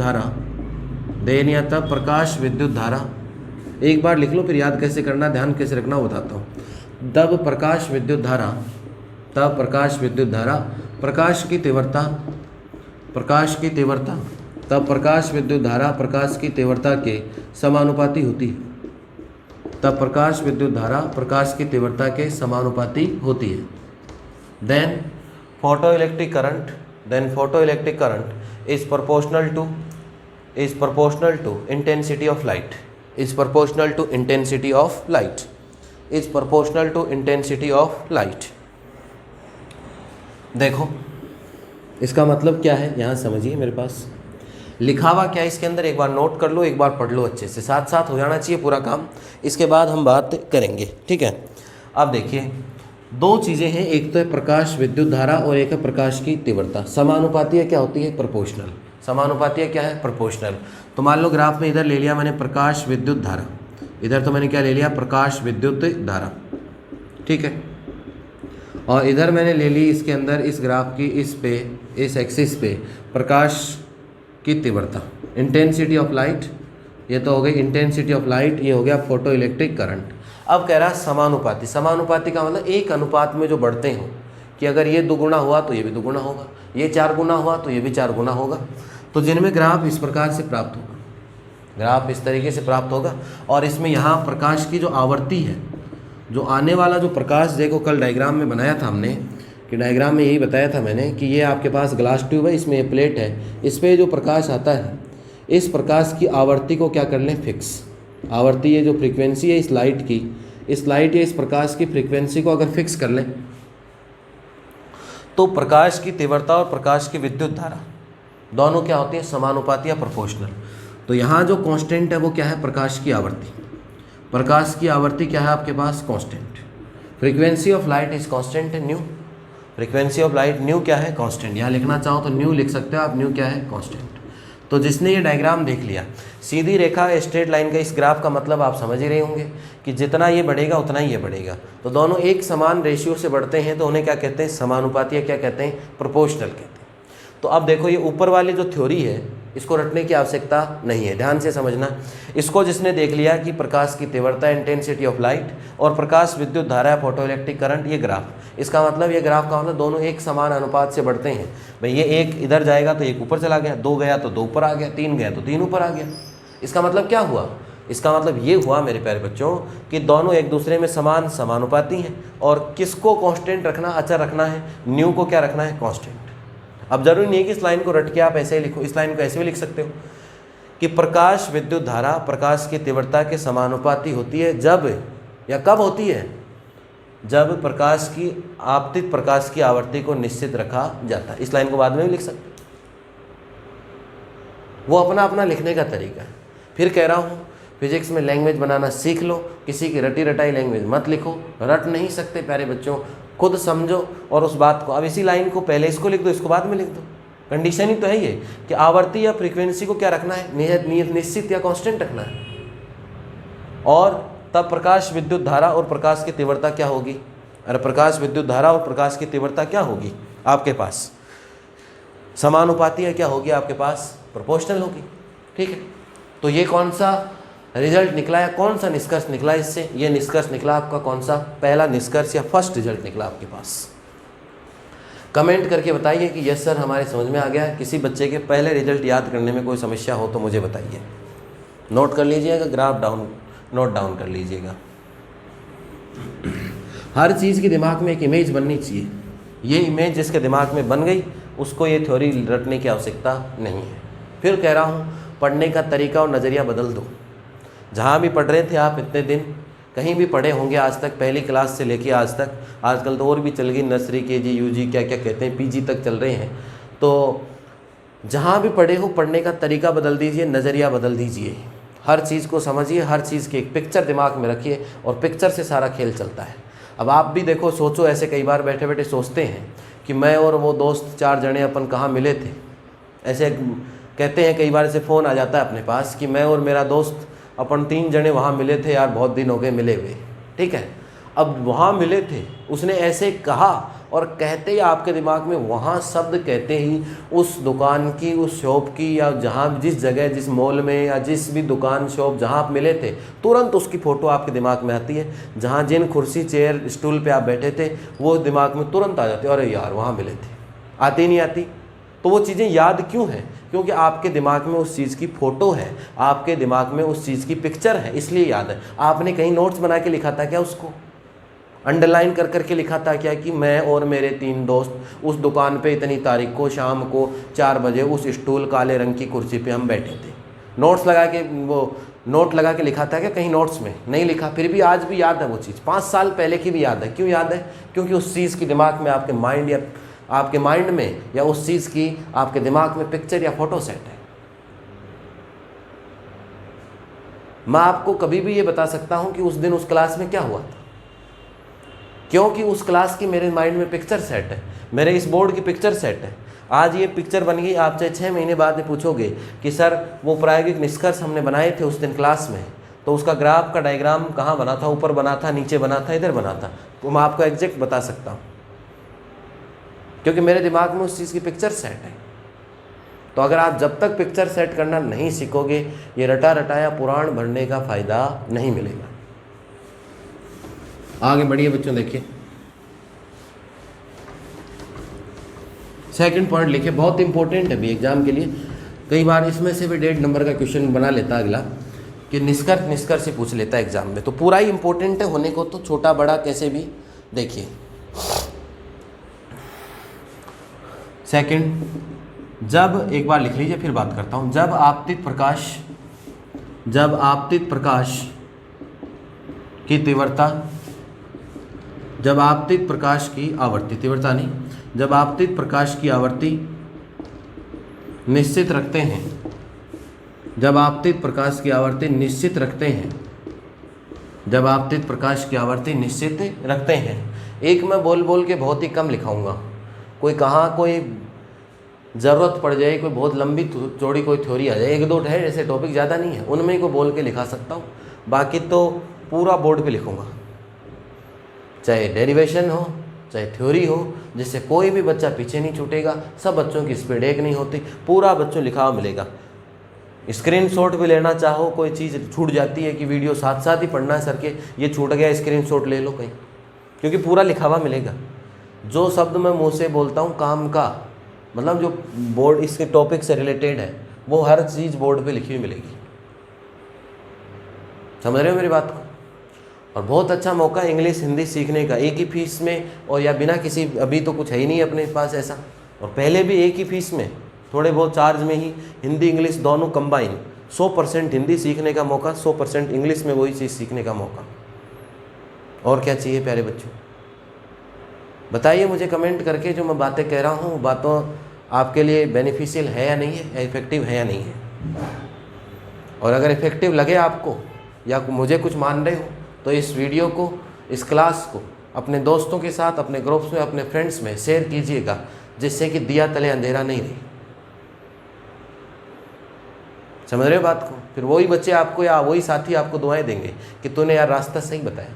धारा, एक बार लिख लो फिर याद कैसे करना, ध्यान कैसे रखना वो बताता हूँ। तब प्रकाश विद्युत धारा प्रकाश की तीव्रता के समानुपाती होती है। Then photoelectric current is proportional to intensity of light, देखो इसका मतलब क्या है यहाँ समझिए, मेरे पास लिखा हुआ क्या है इसके अंदर, एक बार नोट कर लो, एक बार पढ़ लो अच्छे से, साथ साथ हो जाना चाहिए पूरा काम, इसके बाद हम बात करेंगे, ठीक है। अब देखिए 2 चीज़ें हैं, एक तो है प्रकाश विद्युत धारा और एक है प्रकाश की तीव्रता। समानुपातीय क्या होती है, प्रोपोर्शनल। समानुपातीय क्या है, प्रोपोर्शनल। तो मान लो ग्राफ में इधर ले लिया मैंने प्रकाश विद्युत धारा, इधर तो मैंने क्या ले लिया, प्रकाश विद्युत धारा, ठीक है। और इधर मैंने ले ली इसके अंदर इस ग्राफ की इस एक्सिस पे प्रकाश की तीव्रता, इंटेंसिटी ऑफ लाइट, ये तो हो गई इंटेंसिटी ऑफ लाइट, ये हो गया फोटो इलेक्ट्रिक करंट। अब कह रहा है समानुपाती। समानुपाती का मतलब एक अनुपात में जो बढ़ते हो, कि अगर ये दुगुना हुआ तो ये भी दुगुना होगा, ये 4 गुना हुआ तो ये भी 4 गुना होगा। तो जिनमें ग्राफ इस प्रकार से प्राप्त होगा, ग्राफ इस तरीके से प्राप्त होगा। और इसमें यहाँ प्रकाश की जो आवृत्ति है, जो आने वाला जो प्रकाश, देखो कल डायग्राम में बनाया था हमने कि डायग्राम में यही बताया था मैंने कि ये आपके पास ग्लास ट्यूब है, इसमें ये प्लेट है, इस पर जो प्रकाश आता है इस प्रकाश की आवृत्ति को क्या कर लें, फिक्स। आवृत्ति ये जो फ्रीक्वेंसी है इस लाइट की, इस लाइट या इस प्रकाश की फ्रीक्वेंसी को अगर फिक्स कर लें तो प्रकाश की तीव्रता और प्रकाश की विद्युत धारा दोनों क्या होती है, समानुपाती या प्रोपोर्शनल। तो यहाँ जो कांस्टेंट है वो क्या है, प्रकाश की आवृत्ति। प्रकाश की आवृत्ति क्या है आपके पास, constant. Frequency of light is constant है nu. Frequency of light nu क्या है, कांस्टेंट। यहाँ लिखना चाहो तो न्यू लिख सकते हो आप, न्यू क्या है, कांस्टेंट। तो जिसने ये डायग्राम देख लिया, सीधी रेखा स्ट्रेट लाइन का इस ग्राफ का मतलब आप समझ ही रहे होंगे कि जितना ये बढ़ेगा उतना ही ये बढ़ेगा। तो दोनों एक समान रेशियो से बढ़ते हैं तो उन्हें क्या कहते हैं, समानुपाती, या क्या कहते हैं, प्रोपोर्शनल कहते हैं। तो अब देखो ये ऊपर वाली जो थ्योरी है इसको रटने की आवश्यकता नहीं है, ध्यान से समझना। इसको जिसने देख लिया कि प्रकाश की तीव्रता, इंटेंसिटी ऑफ लाइट, और प्रकाश विद्युत धारा, फोटोइलेक्ट्रिक करंट, ये ग्राफ, इसका मतलब ये ग्राफ का मतलब दोनों एक समान अनुपात से बढ़ते हैं। भाई ये एक इधर जाएगा तो एक ऊपर चला गया, 2 गया तो 2 ऊपर आ गया, 3 गया तो 3 ऊपर आ गया। इसका मतलब क्या हुआ, इसका मतलब ये हुआ मेरे प्यारे बच्चों कि दोनों एक दूसरे में समान समानुपाती हैं। और किसको कांस्टेंट रखना, अचर रखना है, न्यू को क्या रखना है, कांस्टेंट। अब जरूरी नहीं है कि इस लाइन को रट के आप ऐसे ही लिखो, इस लाइन को ऐसे भी लिख सकते हो कि प्रकाश विद्युत धारा प्रकाश की तीव्रता के समानुपाती होती है जब, या कब होती है, जब प्रकाश की आपतित प्रकाश की आवृत्ति को निश्चित रखा जाता है। इस लाइन को बाद में भी लिख सकते हो, वो अपना अपना लिखने का तरीका है। फिर कह रहा हूँ फिजिक्स में लैंग्वेज बनाना सीख लो, किसी की रटी रटाई लैंग्वेज मत लिखो, रट नहीं सकते प्यारे बच्चों, खुद समझो और उस बात को। अब इसी लाइन को पहले इसको लिख दो, इसको बाद में लिख दो। कंडीशन ही तो है ये कि आवृत्ति या फ्रीक्वेंसी को क्या रखना है, निश्चित या कांस्टेंट रखना है। और तब प्रकाश विद्युत धारा और प्रकाश की तीव्रता क्या होगी, अरे प्रकाश विद्युत धारा और प्रकाश की तीव्रता क्या होगी आपके पास, समानुपाती है, क्या होगी आपके पास, प्रोपोर्शनल होगी। ठीक है, तो ये कौन सा रिजल्ट निकला या कौन सा निष्कर्ष निकला इससे, ये निष्कर्ष निकला आपका कौन सा, पहला निष्कर्ष या फर्स्ट रिजल्ट निकला आपके पास। कमेंट करके बताइए कि यस सर हमारे समझ में आ गया। किसी बच्चे के पहले रिजल्ट याद करने में कोई समस्या हो तो मुझे बताइए, नोट कर लीजिएगा, ग्राफ डाउन नोट डाउन कर लीजिएगा। हर चीज़ की दिमाग में एक इमेज बननी चाहिए, ये इमेज जिसके दिमाग में बन गई उसको ये थ्योरी रटने की आवश्यकता नहीं है। फिर कह रहा हूँ पढ़ने का तरीका और नज़रिया बदल दो। जहाँ भी पढ़ रहे थे आप इतने दिन, कहीं भी पढ़े होंगे आज तक, पहली क्लास से लेके आज तक, आजकल तो और भी चल गई, नर्सरी, केजी, यूजी, क्या क्या कहते हैं, पीजी तक चल रहे हैं। तो जहाँ भी पढ़े हो पढ़ने का तरीका बदल दीजिए, नज़रिया बदल दीजिए, हर चीज़ को समझिए, हर चीज़ की एक पिक्चर दिमाग में रखिए और पिक्चर से सारा खेल चलता है। अब आप भी देखो, सोचो, ऐसे कई बार बैठे बैठे सोचते हैं कि मैं और वो दोस्त 4 जने अपन कहाँ मिले थे। ऐसे कहते हैं, कई बार ऐसे फ़ोन आ जाता है अपने पास कि मैं और मेरा दोस्त अपन 3 जने वहाँ मिले थे यार, बहुत दिन हो गए मिले हुए। ठीक है, अब वहाँ मिले थे, उसने ऐसे कहा और कहते ही आपके दिमाग में वहाँ शब्द कहते ही उस दुकान की, उस शॉप की, या जहाँ जिस जगह, जिस मॉल में या जिस भी दुकान शॉप जहाँ आप मिले थे, तुरंत उसकी फ़ोटो आपके दिमाग में आती है। जहाँ जिन कुर्सी, चेयर, स्टूल पे आप बैठे थे वो दिमाग में तुरंत आ जाती है, अरे यार वहाँ मिले थे। आती नहीं आती? तो वो चीज़ें याद क्यों हैं? क्योंकि आपके दिमाग में उस चीज़ की फ़ोटो है, आपके दिमाग में उस चीज़ की पिक्चर है, इसलिए याद है। आपने कहीं नोट्स बना के लिखा था क्या, उसको अंडरलाइन कर करके लिखा था क्या कि मैं और मेरे 3 दोस्त उस दुकान पे इतनी तारीख को शाम को 4 बजे उस स्टूल, काले रंग की कुर्सी पे हम बैठे थे। नोट्स लगा के, वो नोट लगा के लिखा था क्या कहीं नोट्स में? नहीं लिखा। फिर भी आज भी याद है वो चीज़, 5 साल पहले की भी याद है। क्यों याद है? क्योंकि उस चीज़ की दिमाग में, आपके माइंड या आपके माइंड में, या उस चीज़ की आपके दिमाग में पिक्चर या फोटो सेट है। मैं आपको कभी भी ये बता सकता हूँ कि उस दिन उस क्लास में क्या हुआ था, क्योंकि उस क्लास की मेरे माइंड में पिक्चर सेट है, मेरे इस बोर्ड की पिक्चर सेट है। आज ये पिक्चर बन गई, आप चाहे 6 महीने बाद में पूछोगे कि सर वो प्रायोगिक निष्कर्ष हमने बनाए थे उस दिन क्लास में, तो उसका ग्राफ का डायग्राम कहाँ बना था, ऊपर बना था, नीचे बना था, इधर बना था, तो मैं आपको एग्जैक्ट बता सकता हूँ, क्योंकि मेरे दिमाग में उस चीज़ की पिक्चर सेट है। तो अगर आप जब तक पिक्चर सेट करना नहीं सीखोगे, ये रटा रटाया पुराण भरने का फ़ायदा नहीं मिलेगा। आगे बढ़िए बच्चों, देखिए सेकंड पॉइंट लिखे, बहुत इंपॉर्टेंट है भी एग्जाम के लिए, कई बार इसमें से भी 1.5 नंबर का क्वेश्चन बना लेता है अगला, कि निष्कर्ष से पूछ लेता है एग्जाम में, तो पूरा ही इंपॉर्टेंट है होने को, तो छोटा बड़ा कैसे भी देखिए। सेकंड, जब, एक बार लिख लीजिए फिर बात करता हूँ, जब आपतित प्रकाश की तीव्रता, जब आपतित प्रकाश की आवर्ती, तीव्रता नहीं, जब आपतित प्रकाश की आवर्ती निश्चित रखते हैं, जब आपतित प्रकाश की आवर्ती निश्चित रखते हैं, जब आपतित प्रकाश की आवर्ती निश्चित रखते हैं, एक मैं बोल के बहुत ही कम लिखाऊंगा, कोई कहाँ कोई ज़रूरत पड़ जाए, कोई बहुत लंबी चौड़ी कोई थ्योरी आ जाए, 1-2 है जैसे टॉपिक ज़्यादा नहीं है, उनमें ही को बोल के लिखा सकता हूँ, बाकी तो पूरा बोर्ड पे लिखूँगा, चाहे डेरिवेशन हो चाहे थ्योरी हो, जिससे कोई भी बच्चा पीछे नहीं छूटेगा। सब बच्चों की स्पीड एक नहीं होती, पूरा बच्चों लिखा हुआ मिलेगा। स्क्रीनशॉट भी लेना चाहो, कोई चीज़ छूट जाती है कि वीडियो साथ साथ ही पढ़ना है सर के, ये छूट गया स्क्रीनशॉट ले लो कहीं, क्योंकि पूरा लिखा हुआ मिलेगा। जो शब्द मैं मुँह से बोलता हूँ काम का, मतलब जो बोर्ड इसके टॉपिक से रिलेटेड है, वो हर चीज़ बोर्ड पे लिखी हुई मिलेगी। समझ रहे हो मेरी बात को? और बहुत अच्छा मौका है इंग्लिश हिंदी सीखने का, एक ही फीस में, और या बिना किसी, अभी तो कुछ है ही नहीं अपने पास ऐसा, और पहले भी एक ही फीस में थोड़े बहुत चार्ज में ही हिंदी इंग्लिश दोनों कंबाइन, 100% हिंदी सीखने का मौका, 100% इंग्लिश में वही चीज़ सीखने का मौका। और क्या चाहिए प्यारे बच्चों? बताइए मुझे कमेंट करके, जो मैं बातें कह रहा हूँ बातों आपके लिए बेनिफिशियल है या नहीं है, इफेक्टिव है या नहीं है। और अगर इफेक्टिव लगे आपको, या मुझे कुछ मान रहे हो, तो इस वीडियो को, इस क्लास को अपने दोस्तों के साथ, अपने ग्रुप्स में, अपने फ्रेंड्स में शेयर कीजिएगा, जिससे कि दिया तले अंधेरा नहीं रहे। समझ रहे हो बात को? फिर वही बच्चे आपको या वही साथी आपको दुआएं देंगे कि तूने यार रास्ता सही बताया,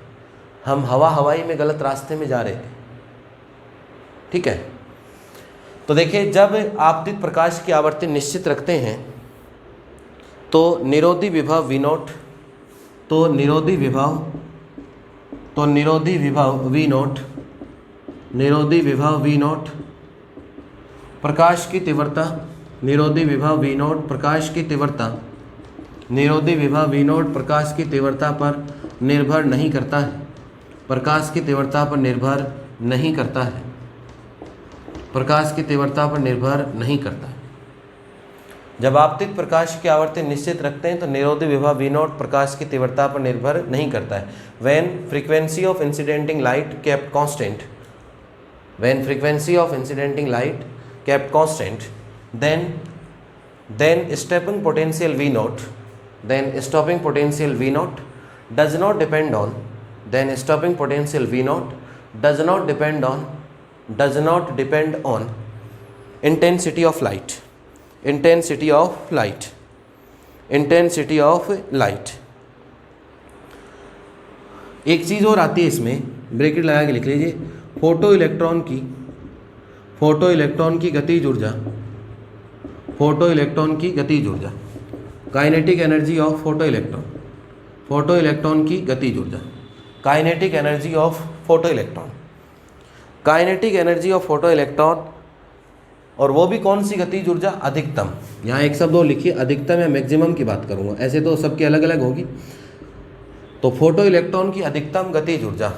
हम हवाई में गलत रास्ते में जा रहे थे। ठीक है, तो देखिए, जब आपतित प्रकाश की आवर्ती निश्चित रखते हैं तो निरोधी विभव V0, तो निरोधी विभव V0 प्रकाश की तीव्रता, निरोधी विभव V0 प्रकाश की तीव्रता, निरोधी विभव V0 प्रकाश की तीव्रता पर निर्भर नहीं करता है, प्रकाश की तीव्रता पर निर्भर नहीं करता है, प्रकाश की तीव्रता पर निर्भर नहीं करता है। जब आपतित प्रकाश की आवर्ती निश्चित रखते हैं तो निरोधी विभव V0 प्रकाश की तीव्रता पर निर्भर नहीं करता है। When frequency of incidenting light kept constant, when frequency of incidenting light kept constant, then stopping potential V0, then stopping potential V0 does not depend on, then stopping potential V0 does not depend on intensity of light, intensity of light, intensity of light। एक चीज़ और आती है इसमें, bracket लगा के लिख लीजिए, photo electron की गतिज ऊर्जा, फोटो इलेक्ट्रॉन की गतिज ऊर्जा, kinetic energy of photo electron, photo electron की गतिज ऊर्जा, kinetic energy of photo electron, kinetic energy of photo electron. और वो भी कौन सी गतिज ऊर्जा? अधिकतम। यहाँ एक शब्द और लिखिए, अधिकतम या मैक्सिमम की बात करूँगा, ऐसे तो सबकी अलग अलग होगी। तो फोटो इलेक्ट्रॉन की अधिकतम गतिज ऊर्जा,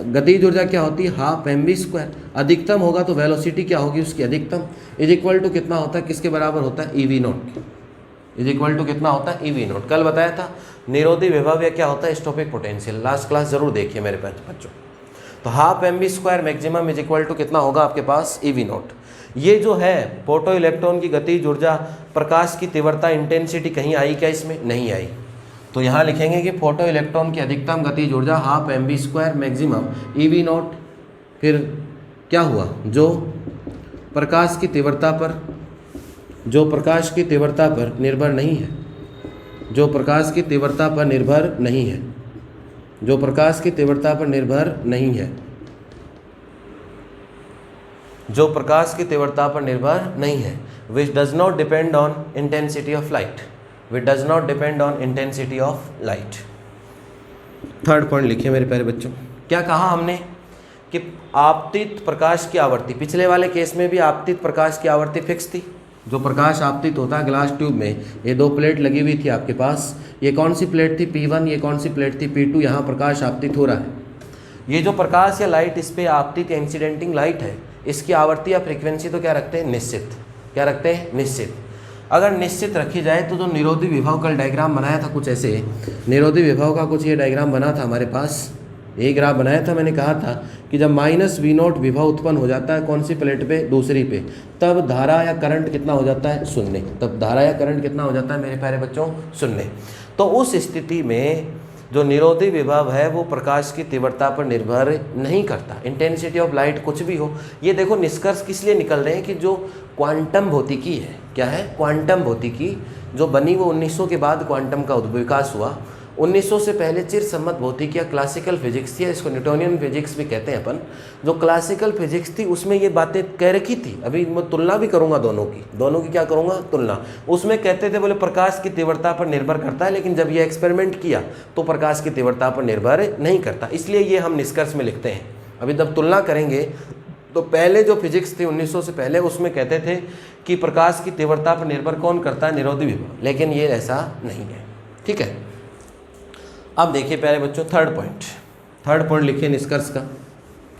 गतिज ऊर्जा क्या होती है? ½ अधिकतम होगा तो वेलोसिटी क्या होगी उसकी? अधिकतम इज इक्वल टू कितना होता है, किसके बराबर होता है? EV0 इज इक्वल टू कितना होता है? EV0। कल बताया था निरोधी विभव या क्या होता है? Stopping potential. लास्ट क्लास जरूर देखिए मेरे बच्चों। तो ½ मैक्सिमम इज इक्वल टू कितना होगा आपके पास? EV0। ये जो है फोटो इलेक्ट्रॉन की गतिज ऊर्जा, प्रकाश की तीव्रता, इंटेंसिटी कहीं आई क्या इसमें? नहीं आई। तो यहाँ लिखेंगे कि फोटो इलेक्ट्रॉन की अधिकतम गतिज ऊर्जा ½ मैक्सिमम EV0, फिर क्या हुआ? जो प्रकाश की तीव्रता पर निर्भर नहीं है, जो प्रकाश की तीव्रता पर निर्भर नहीं है, जो प्रकाश की तीव्रता पर निर्भर नहीं है, जो प्रकाश की तीव्रता पर निर्भर नहीं है, which does not depend on intensity of light, which does not depend on intensity of light। Third point लिखिए मेरे प्यारे बच्चों। क्या कहा हमने कि आपतित प्रकाश की आवृत्ति, पिछले वाले केस में भी आपतित प्रकाश की आवृत्ति फिक्स थी। जो प्रकाश आपतित होता है ग्लास ट्यूब में, ये दो प्लेट लगी हुई थी आपके पास, ये कौन सी प्लेट थी P1, ये कौन सी प्लेट थी P2, यहाँ प्रकाश आपतित हो रहा है। ये जो प्रकाश या लाइट इस पर आपतित या इंसिडेंटिंग लाइट है, इसकी आवृत्ति या फ्रीक्वेंसी तो क्या रखते हैं, निश्चित। क्या रखते हैं, निश्चित। अगर निश्चित रखी जाए तो जो निरोधी विभव कल डायग्राम बनाया था कुछ ऐसे, निरोधी विभव का कुछ ये डायग्राम बना था हमारे पास, एक ग्राफ बनाया था। मैंने कहा था कि जब -V0 विभव उत्पन्न हो जाता है कौन सी प्लेट पे, दूसरी पे, तब धारा या करंट कितना हो जाता है, शून्य। तब धारा या करंट कितना हो जाता है मेरे प्यारे बच्चों, शून्य। तो उस स्थिति में जो निरोधी विभव है वो प्रकाश की तीव्रता पर निर्भर नहीं करता, इंटेंसिटी ऑफ लाइट कुछ भी हो। ये देखो निष्कर्ष किस लिए निकल रहे हैं कि जो क्वांटम भौतिकी है, क्या है, क्वांटम भौतिकी जो बनी वो 1900 के बाद क्वांटम का विकास हुआ। 1900 से पहले चिरसम्मत भौतिकी या क्लासिकल फिजिक्स थी, इसको न्यूटोनियन फिजिक्स भी कहते हैं अपन। जो क्लासिकल फिजिक्स थी उसमें ये बातें कह रखी थी, अभी मैं तुलना भी करूंगा दोनों की क्या करूंगा, तुलना। उसमें कहते थे बोले प्रकाश की तीव्रता पर निर्भर करता है, लेकिन जब ये एक्सपेरिमेंट किया तो प्रकाश की तीव्रता पर निर्भर नहीं करता, इसलिए ये हम निष्कर्ष में लिखते हैं। अभी जब तुलना करेंगे तो पहले जो फिजिक्स थी 1900 से पहले उसमें कहते थे कि प्रकाश की तीव्रता पर निर्भर कौन करता है, निरोधी विभव, लेकिन ये ऐसा नहीं है। ठीक है, अब देखिए प्यारे बच्चों थर्ड पॉइंट लिखिए निष्कर्ष का,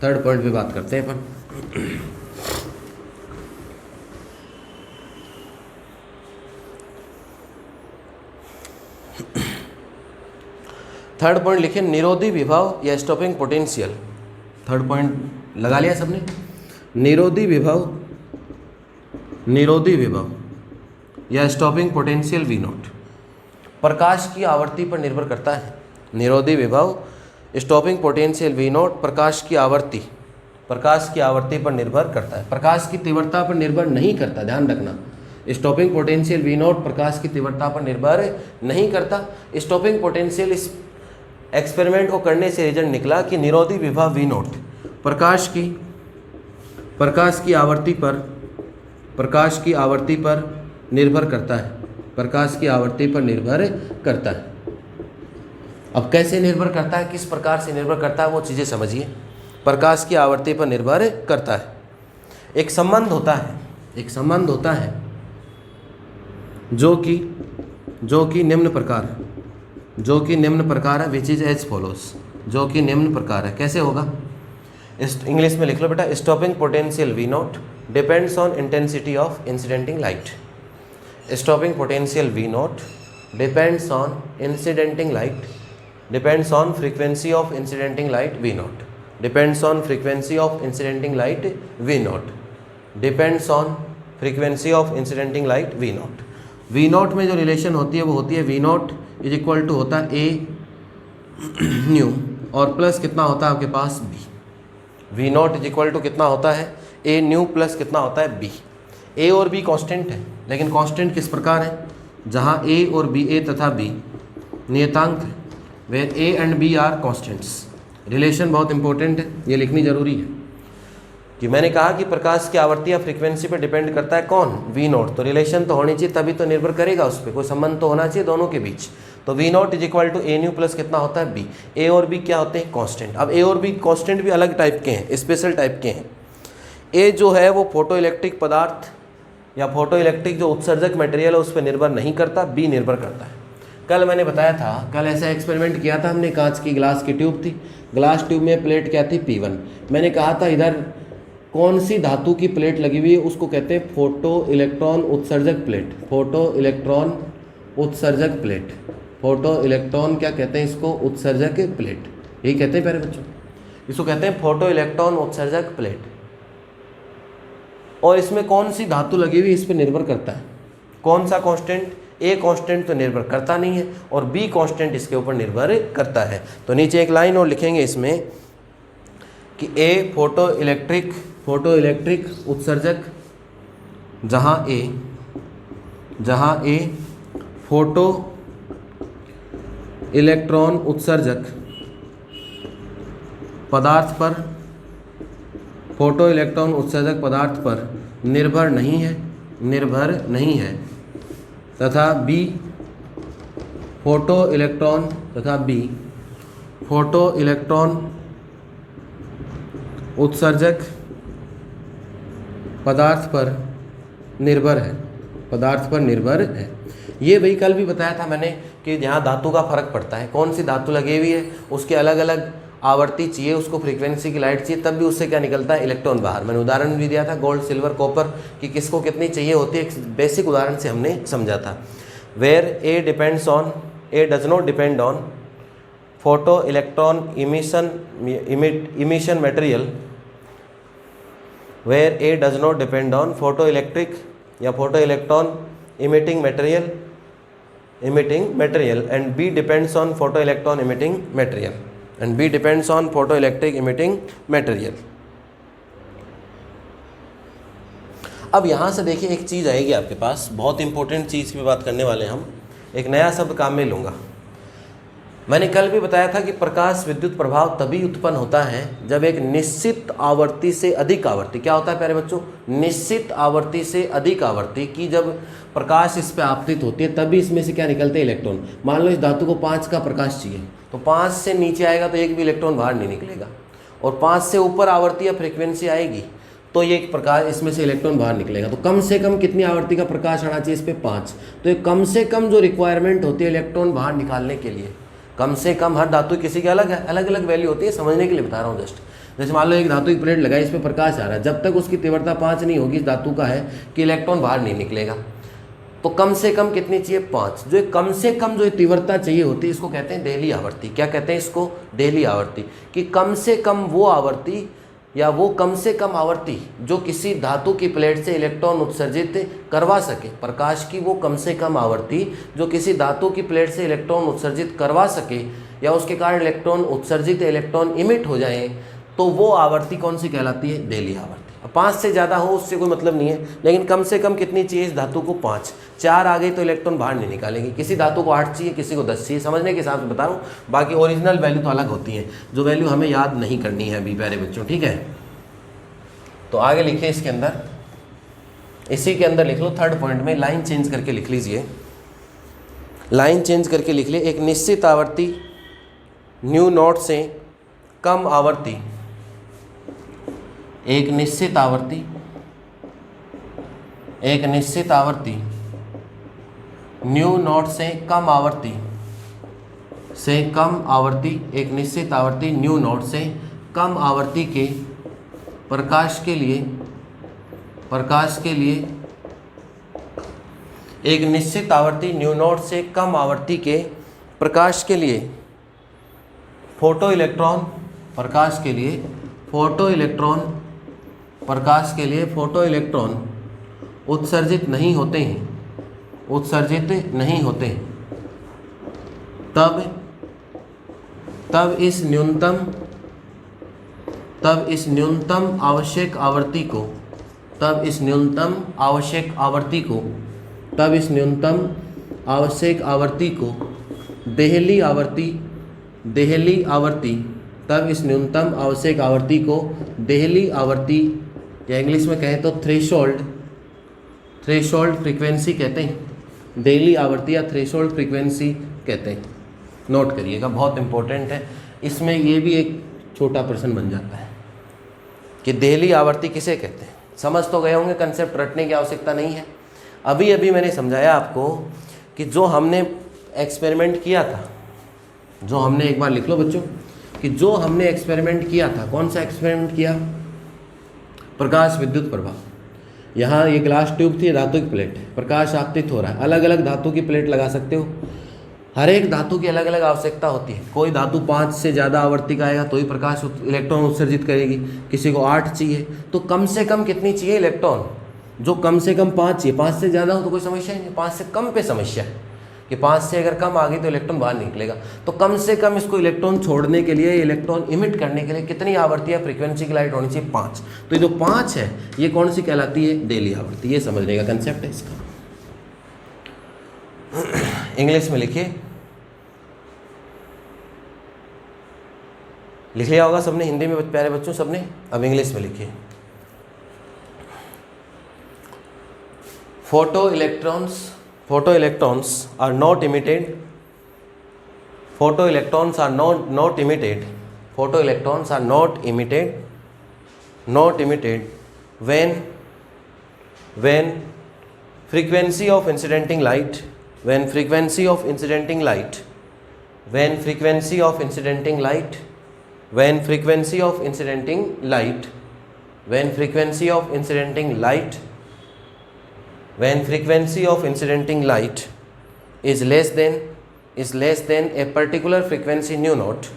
थर्ड पॉइंट पे बात करते हैं अपन। थर्ड पॉइंट लिखिए निरोधी विभव या स्टॉपिंग पोटेंशियल। थर्ड पॉइंट लगा लिया सबने, निरोधी विभव या स्टॉपिंग पोटेंशियल V0 प्रकाश की आवृत्ति पर निर्भर करता है। निरोधी विभव स्टॉपिंग पोटेंशियल V0 प्रकाश की आवृत्ति पर निर्भर करता है, प्रकाश की तीव्रता पर निर्भर नहीं करता, ध्यान रखना। स्टॉपिंग पोटेंशियल V0 प्रकाश की तीव्रता पर निर्भर नहीं करता। स्टॉपिंग पोटेंशियल इस एक्सपेरिमेंट को करने से रिजल्ट निकला कि निरोधी विभव V0 प्रकाश की आवृत्ति पर निर्भर करता है, प्रकाश की आवृत्ति पर निर्भर करता है। अब कैसे निर्भर करता है, किस प्रकार से निर्भर करता है, वो चीज़ें समझिए। प्रकाश की आवृत्ति पर निर्भर करता है। एक संबंध होता है जो कि निम्न प्रकार है, विच इज एज फॉलोस, जो कि निम्न प्रकार है। कैसे होगा, इंग्लिश में लिख लो बेटा, stopping potential V0 depends on intensity of incidenting light. Stopping potential V0 depends on incidenting light, depends on frequency of incidenting light V0, depends on frequency of incidenting light V0, depends on frequency of incidenting light V0। V0 में जो relation होती है वो होती है V0 is equal to होता है A new और प्लस कितना होता है आपके पास B। V0 is equal to कितना होता है, A न्यू प्लस कितना होता है B। A और B कांस्टेंट है, लेकिन कांस्टेंट किस प्रकार है, जहाँ A और B, A तथा B नियतांक है, where A and B are constants. Relation बहुत इंपॉर्टेंट है, ये लिखनी जरूरी है कि मैंने कहा कि प्रकाश की आवृत्ति या फ्रीक्वेंसी पर डिपेंड करता है कौन, V0। तो रिलेशन तो होनी चाहिए, तभी तो निर्भर करेगा उस पर, कोई संबंध तो होना चाहिए दोनों के बीच। तो V0 is equal to A nu plus कितना होता है B। A और B क्या होते हैं, कांस्टेंट। अब A और B कांस्टेंट भी अलग टाइप के हैं, स्पेशल टाइप के हैं। A जो है वो फोटो इलेक्ट्रिक पदार्थ या फोटो इलेक्ट्रिक जो उत्सर्जक मटेरियल है उस पर निर्भर नहीं करता, B निर्भर करता है। कल मैंने बताया था, कल ऐसा एक्सपेरिमेंट किया था हमने, कांच की ग्लास की ट्यूब थी, ग्लास ट्यूब में प्लेट क्या थी, P1। मैंने कहा था इधर कौन सी धातु की प्लेट लगी हुई है, उसको कहते हैं फोटो इलेक्ट्रॉन उत्सर्जक प्लेट। फोटो इलेक्ट्रॉन उत्सर्जक प्लेट, फोटो इलेक्ट्रॉन क्या कहते हैं इसको, उत्सर्जक प्लेट, यही कहते हैं प्यारे बच्चों, इसको कहते हैं फोटो इलेक्ट्रॉन उत्सर्जक प्लेट। और इसमें कौन सी धातु लगी हुई इस पर निर्भर करता है, कौन सा कांस्टेंट, A कांस्टेंट तो निर्भर करता नहीं है और B कांस्टेंट इसके ऊपर निर्भर करता है। तो नीचे एक लाइन और लिखेंगे इसमें कि A फोटो इलेक्ट्रिक उत्सर्जक, जहाँ A फोटो इलेक्ट्रॉन उत्सर्जक पदार्थ पर, फोटो इलेक्ट्रॉन उत्सर्जक पदार्थ पर निर्भर नहीं है तथा B फोटो इलेक्ट्रॉन उत्सर्जक पदार्थ पर निर्भर है, पदार्थ पर निर्भर है। ये भाई कल भी बताया था मैंने कि जहाँ धातु का फर्क पड़ता है, कौन सी धातु लगी हुई है उसके अलग अलग आवर्ती चाहिए, उसको फ्रीक्वेंसी की लाइट चाहिए, तब भी उससे क्या निकलता है, इलेक्ट्रॉन बाहर। मैंने उदाहरण भी दिया था गोल्ड सिल्वर कॉपर कि किसको कितनी चाहिए होती है, एक बेसिक उदाहरण से हमने समझा था। Where A depends on, A does not depend on photo electron emission material, where A does not depend on photo electric या photo electron emitting material and B depends on photoelectron emitting material and B depends on photoelectric emitting material। अब यहाँ से देखिए एक चीज़ आएगी आपके पास, बहुत important चीज़ की बात करने वाले हैं हम। एक नया शब्द काम में लूँगा। मैंने कल भी बताया था कि प्रकाश विद्युत प्रभाव तभी उत्पन्न होता है जब एक निश्चित आवर्ती से अधिक आवर्ती, क्या होता है प्यारे बच्चों, निश्चित आवर्ती से अधिक आवर्ती की जब प्रकाश इस पर आपतित होती है तभी इसमें से क्या निकलते हैं, इलेक्ट्रॉन। मान लो इस धातु को 5 का प्रकाश चाहिए तो 5 से नीचे आएगा तो एक भी इलेक्ट्रॉन बाहर नहीं निकलेगा, और 5 से ऊपर आवर्ती या फ्रिक्वेंसी आएगी तो ये एक प्रकाश इसमें से इलेक्ट्रॉन बाहर निकलेगा। तो कम से कम कितनी आवर्ती का प्रकाश आना चाहिए, इस पर 5। तो ये कम से कम जो रिक्वायरमेंट होती है इलेक्ट्रॉन बाहर निकालने के लिए, कम से कम, हर धातु किसी की अलग है, अलग अलग वैल्यू होती है, समझने के लिए बता रहा हूँ जस्ट। जैसे मान लो एक धातु की प्लेट लगाई, इस पर प्रकाश आ रहा है, जब तक उसकी तीव्रता 5 नहीं होगी इस धातु का है कि इलेक्ट्रॉन बाहर नहीं निकलेगा। तो कम से कम कितनी चाहिए, 5। जो कम से कम जो तीव्रता चाहिए होती है इसको कहते हैं देहली आवर्ती। क्या कहते हैं इसको, देहली आवर्ती। कि कम से कम वो आवर्ती या वो कम से कम आवर्ती जो किसी धातु की प्लेट से इलेक्ट्रॉन उत्सर्जित करवा सके, प्रकाश की वो कम से कम आवर्ती जो किसी धातु की प्लेट से इलेक्ट्रॉन उत्सर्जित करवा सके या उसके कारण इलेक्ट्रॉन उत्सर्जित इलेक्ट्रॉन इमिट हो जाए, तो वो आवर्ती कौन सी कहलाती है, देहली आवर्ती। 5 से ज़्यादा हो उससे कोई मतलब नहीं है, लेकिन कम से कम कितनी चाहिए इस धातु को, 5। 4 आ गई तो इलेक्ट्रॉन बाहर नहीं निकालेंगे। किसी धातु को 8 चाहिए, किसी को 10 चाहिए, समझने के हिसाब से बता रहा हूँ। बाकी ओरिजिनल वैल्यू तो अलग होती है, जो वैल्यू हमें याद नहीं करनी है अभी प्यारे बच्चों, ठीक है। तो आगे लिखिए इसके अंदर, इसी के अंदर लिख लो, थर्ड पॉइंट में लाइन चेंज करके लिख लीजिए, लाइन चेंज करके लिख ले। एक निश्चित आवर्ती न्यू नॉट से कम आवर्ती, एक निश्चित आवर्ती, एक निश्चित आवर्ती न्यू नॉट से कम आवर्ती, से कम आवर्ती, एक निश्चित आवर्ती न्यू नॉट से कम आवर्ती के प्रकाश के लिए, प्रकाश के लिए, एक निश्चित आवर्ती न्यू नॉट से कम आवर्ती के प्रकाश के लिए फोटो इलेक्ट्रॉन, प्रकाश के लिए फोटो इलेक्ट्रॉन, प्रकाश के लिए फोटो इलेक्ट्रॉन उत्सर्जित नहीं होते हैं, उत्सर्जित नहीं होते हैं, तब इस न्यूनतम आवश्यक आवर्ती को, तब इस न्यूनतम आवश्यक आवर्ती को, तब इस न्यूनतम आवश्यक आवर्ती को देहली आवर्ती, देहली आवर्ती, तब इस न्यूनतम आवश्यक आवर्ती को देहली आवर्ती या इंग्लिश में कहें तो थ्रेशोल्ड, थ्रेशोल्ड फ्रीक्वेंसी कहते हैं। देहली आवर्ती या थ्रेशोल्ड फ्रीक्वेंसी कहते हैं। नोट करिएगा, बहुत इंपॉर्टेंट है। इसमें ये भी एक छोटा प्रश्न बन जाता है कि देहली आवर्ती किसे कहते हैं। समझ तो गए होंगे, कंसेप्ट रटने की आवश्यकता नहीं है। अभी अभी मैंने समझाया आपको कि जो हमने एक्सपेरिमेंट किया था, जो हमने, एक बार लिख लो बच्चों, कि जो हमने एक्सपेरिमेंट किया था, कौन सा एक्सपेरिमेंट किया, प्रकाश विद्युत प्रभाव। यहाँ ये ग्लास ट्यूब थी, धातु की प्लेट है, प्रकाश आपतित हो रहा है, अलग अलग धातु की प्लेट लगा सकते हो। हर एक धातु की अलग अलग आवश्यकता होती है। कोई धातु 5 से ज़्यादा आवर्ती का आएगा तो ही प्रकाश इलेक्ट्रॉन उत्सर्जित करेगी, किसी को 8 चाहिए। तो कम से कम कितनी चाहिए इलेक्ट्रॉन, जो कम से कम 5 चाहिए। 5 से ज़्यादा हो तो कोई समस्या नहीं, 5 से कम पे समस्या है कि 5 से अगर कम आ गई तो इलेक्ट्रॉन बाहर निकलेगा। तो कम से कम इसको इलेक्ट्रॉन छोड़ने के लिए, इलेक्ट्रॉन इमिट करने के लिए कितनी आवर्ती या फ्रीक्वेंसी की लाइट होनी चाहिए, 5। तो ये जो 5 है ये कौन सी कहलाती है, देहली आवर्ती। ये समझने का कंसेप्ट है इसका। इंग्लिश में लिखिए, लिख लिया होगा सबने, हिंदी में प्यारे बच्चों सबने। अब इंग्लिश में लिखिए, photo electrons are not emitted, photoelectrons are not emitted, photoelectrons are not emitted not emitted when frequency of incidenting light when frequency of incidenting light when frequency of incidenting light when frequency of incidenting light when frequency of incidenting light when frequency of incidenting light is less than a particular frequency nu naught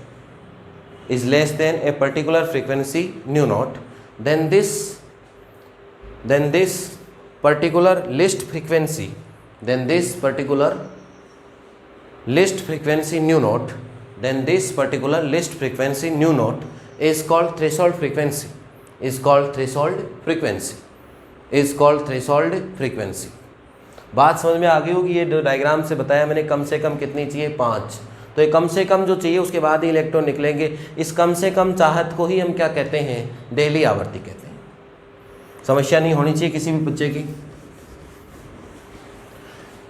is less than a particular frequency nu naught, then this particular least frequency then this particular least frequency nu naught then this particular least frequency nu naught is called threshold frequency is called threshold frequency is called threshold frequency। बात समझ में आ गई होगी। ये diagram से बताया मैंने कम से कम कितनी चाहिए 5, तो ये कम से कम जो चाहिए उसके बाद ही इलेक्ट्रॉन निकलेंगे। इस कम से कम चाहत को ही हम क्या कहते हैं, डेली आवृत्ति कहते हैं। समस्या नहीं होनी चाहिए किसी भी बच्चे की।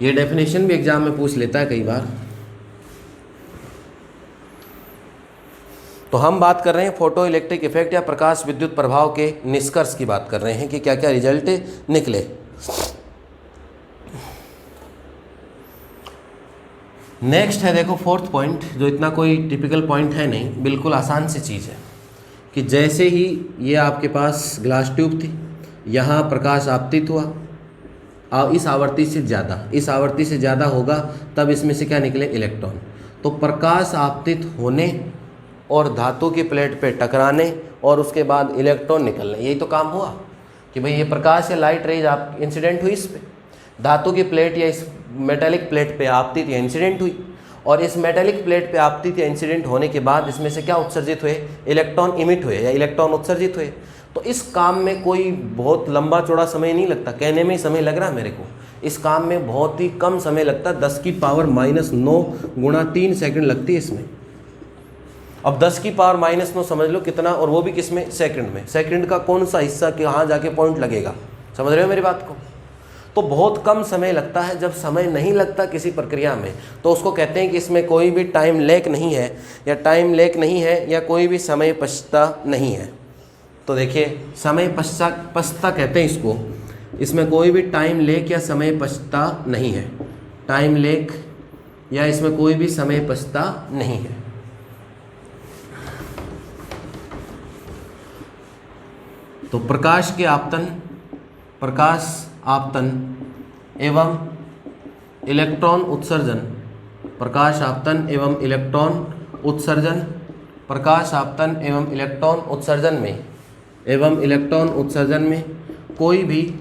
ये डेफिनेशन भी एग्जाम में पूछ लेता है कई बार। तो हम बात कर रहे हैं फोटो इलेक्ट्रिक इफेक्ट या प्रकाश विद्युत प्रभाव के निष्कर्ष की बात कर रहे हैं कि क्या क्या रिजल्ट निकले। नेक्स्ट है देखो फोर्थ पॉइंट, जो इतना कोई टिपिकल पॉइंट है नहीं, बिल्कुल आसान सी चीज़ है कि जैसे ही ये आपके पास ग्लास ट्यूब थी, यहाँ प्रकाश आपतित हुआ और इस आवृत्ति से ज़्यादा होगा तब इसमें से क्या निकले, इलेक्ट्रॉन। तो प्रकाश आपतित होने और धातु की प्लेट पे टकराने और उसके बाद इलेक्ट्रॉन निकलने, यही तो काम हुआ कि भाई ये प्रकाश या लाइट रेज आप इंसिडेंट हुई इस पे, धातु की प्लेट या इस मेटेलिक प्लेट पे आपतित या इंसिडेंट हुई, और इस मेटेलिक प्लेट पे आपतित या इंसिडेंट होने के बाद इसमें से क्या उत्सर्जित हुए, इलेक्ट्रॉन इमिट हुए या इलेक्ट्रॉन उत्सर्जित हुए। तो इस काम में कोई बहुत लंबा चौड़ा समय नहीं लगता, कहने में ही समय लग रहा है मेरे को, इस काम में बहुत ही कम समय लगता है, 10 की पावर -9 गुणा 3 सेकंड लगती है इसमें। अब 10 की पावर -9 समझ लो कितना, और वो भी किस में, सेकंड में। सेकंड का कौन सा हिस्सा कहाँ जाके पॉइंट लगेगा, समझ रहे हो मेरी बात को। तो बहुत कम समय लगता है। जब समय नहीं लगता किसी प्रक्रिया में तो उसको कहते हैं कि इसमें कोई भी टाइम लैग नहीं है, या टाइम लैग नहीं है, या कोई भी समय पछता नहीं है। तो देखिए समय पछता कहते हैं इसको, इसमें कोई भी टाइम लैग या समय पछता नहीं है, टाइम लैग या इसमें कोई भी समय पछता नहीं है। तो प्रकाश आपतन एवं इलेक्ट्रॉन उत्सर्जन, प्रकाश आपतन एवं इलेक्ट्रॉन उत्सर्जन, प्रकाश आपतन एवं इलेक्ट्रॉन उत्सर्जन में कोई भी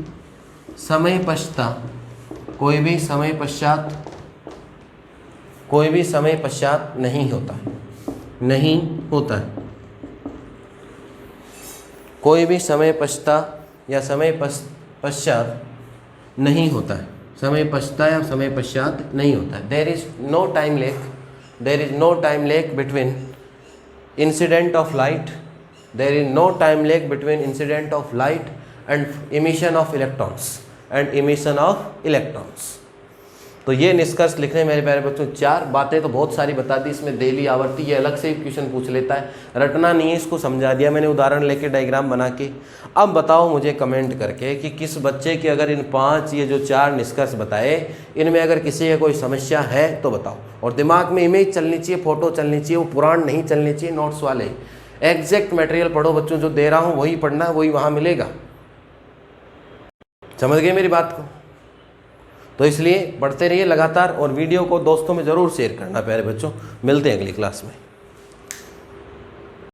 समय पश्चात नहीं होता है, कोई भी समय पश्चात या समय पश्चात नहीं होता है, समय पछता या समय पश्चात नहीं होता है। There is no time lag between incident of light, and emission of electrons. तो ये निष्कर्ष लिखने मेरे प्यारे बच्चों, 4 बातें तो बहुत सारी बता दी। इसमें देली आवर्ती ये अलग से ही क्वेश्चन पूछ लेता है, रटना नहीं है, इसको समझा दिया मैंने उदाहरण लेके डायग्राम बना के। अब बताओ मुझे कमेंट करके कि किस बच्चे की अगर इन 5 ये जो 4 निष्कर्ष बताए, इनमें अगर किसी का कोई समस्या है तो बताओ। और दिमाग में इमेज चलनी चाहिए, फोटो चलनी चाहिए, वो पुराण नहीं चलनी चाहिए नोट्स वाले। एग्जैक्ट मटेरियल पढ़ो बच्चों, जो दे रहा हूँ वही पढ़ना है, वही वहाँ मिलेगा। समझ गए मेरी बात को। तो इसलिए पढ़ते रहिए लगातार, और वीडियो को दोस्तों में ज़रूर शेयर करना प्यारे बच्चों। मिलते हैं अगली क्लास में।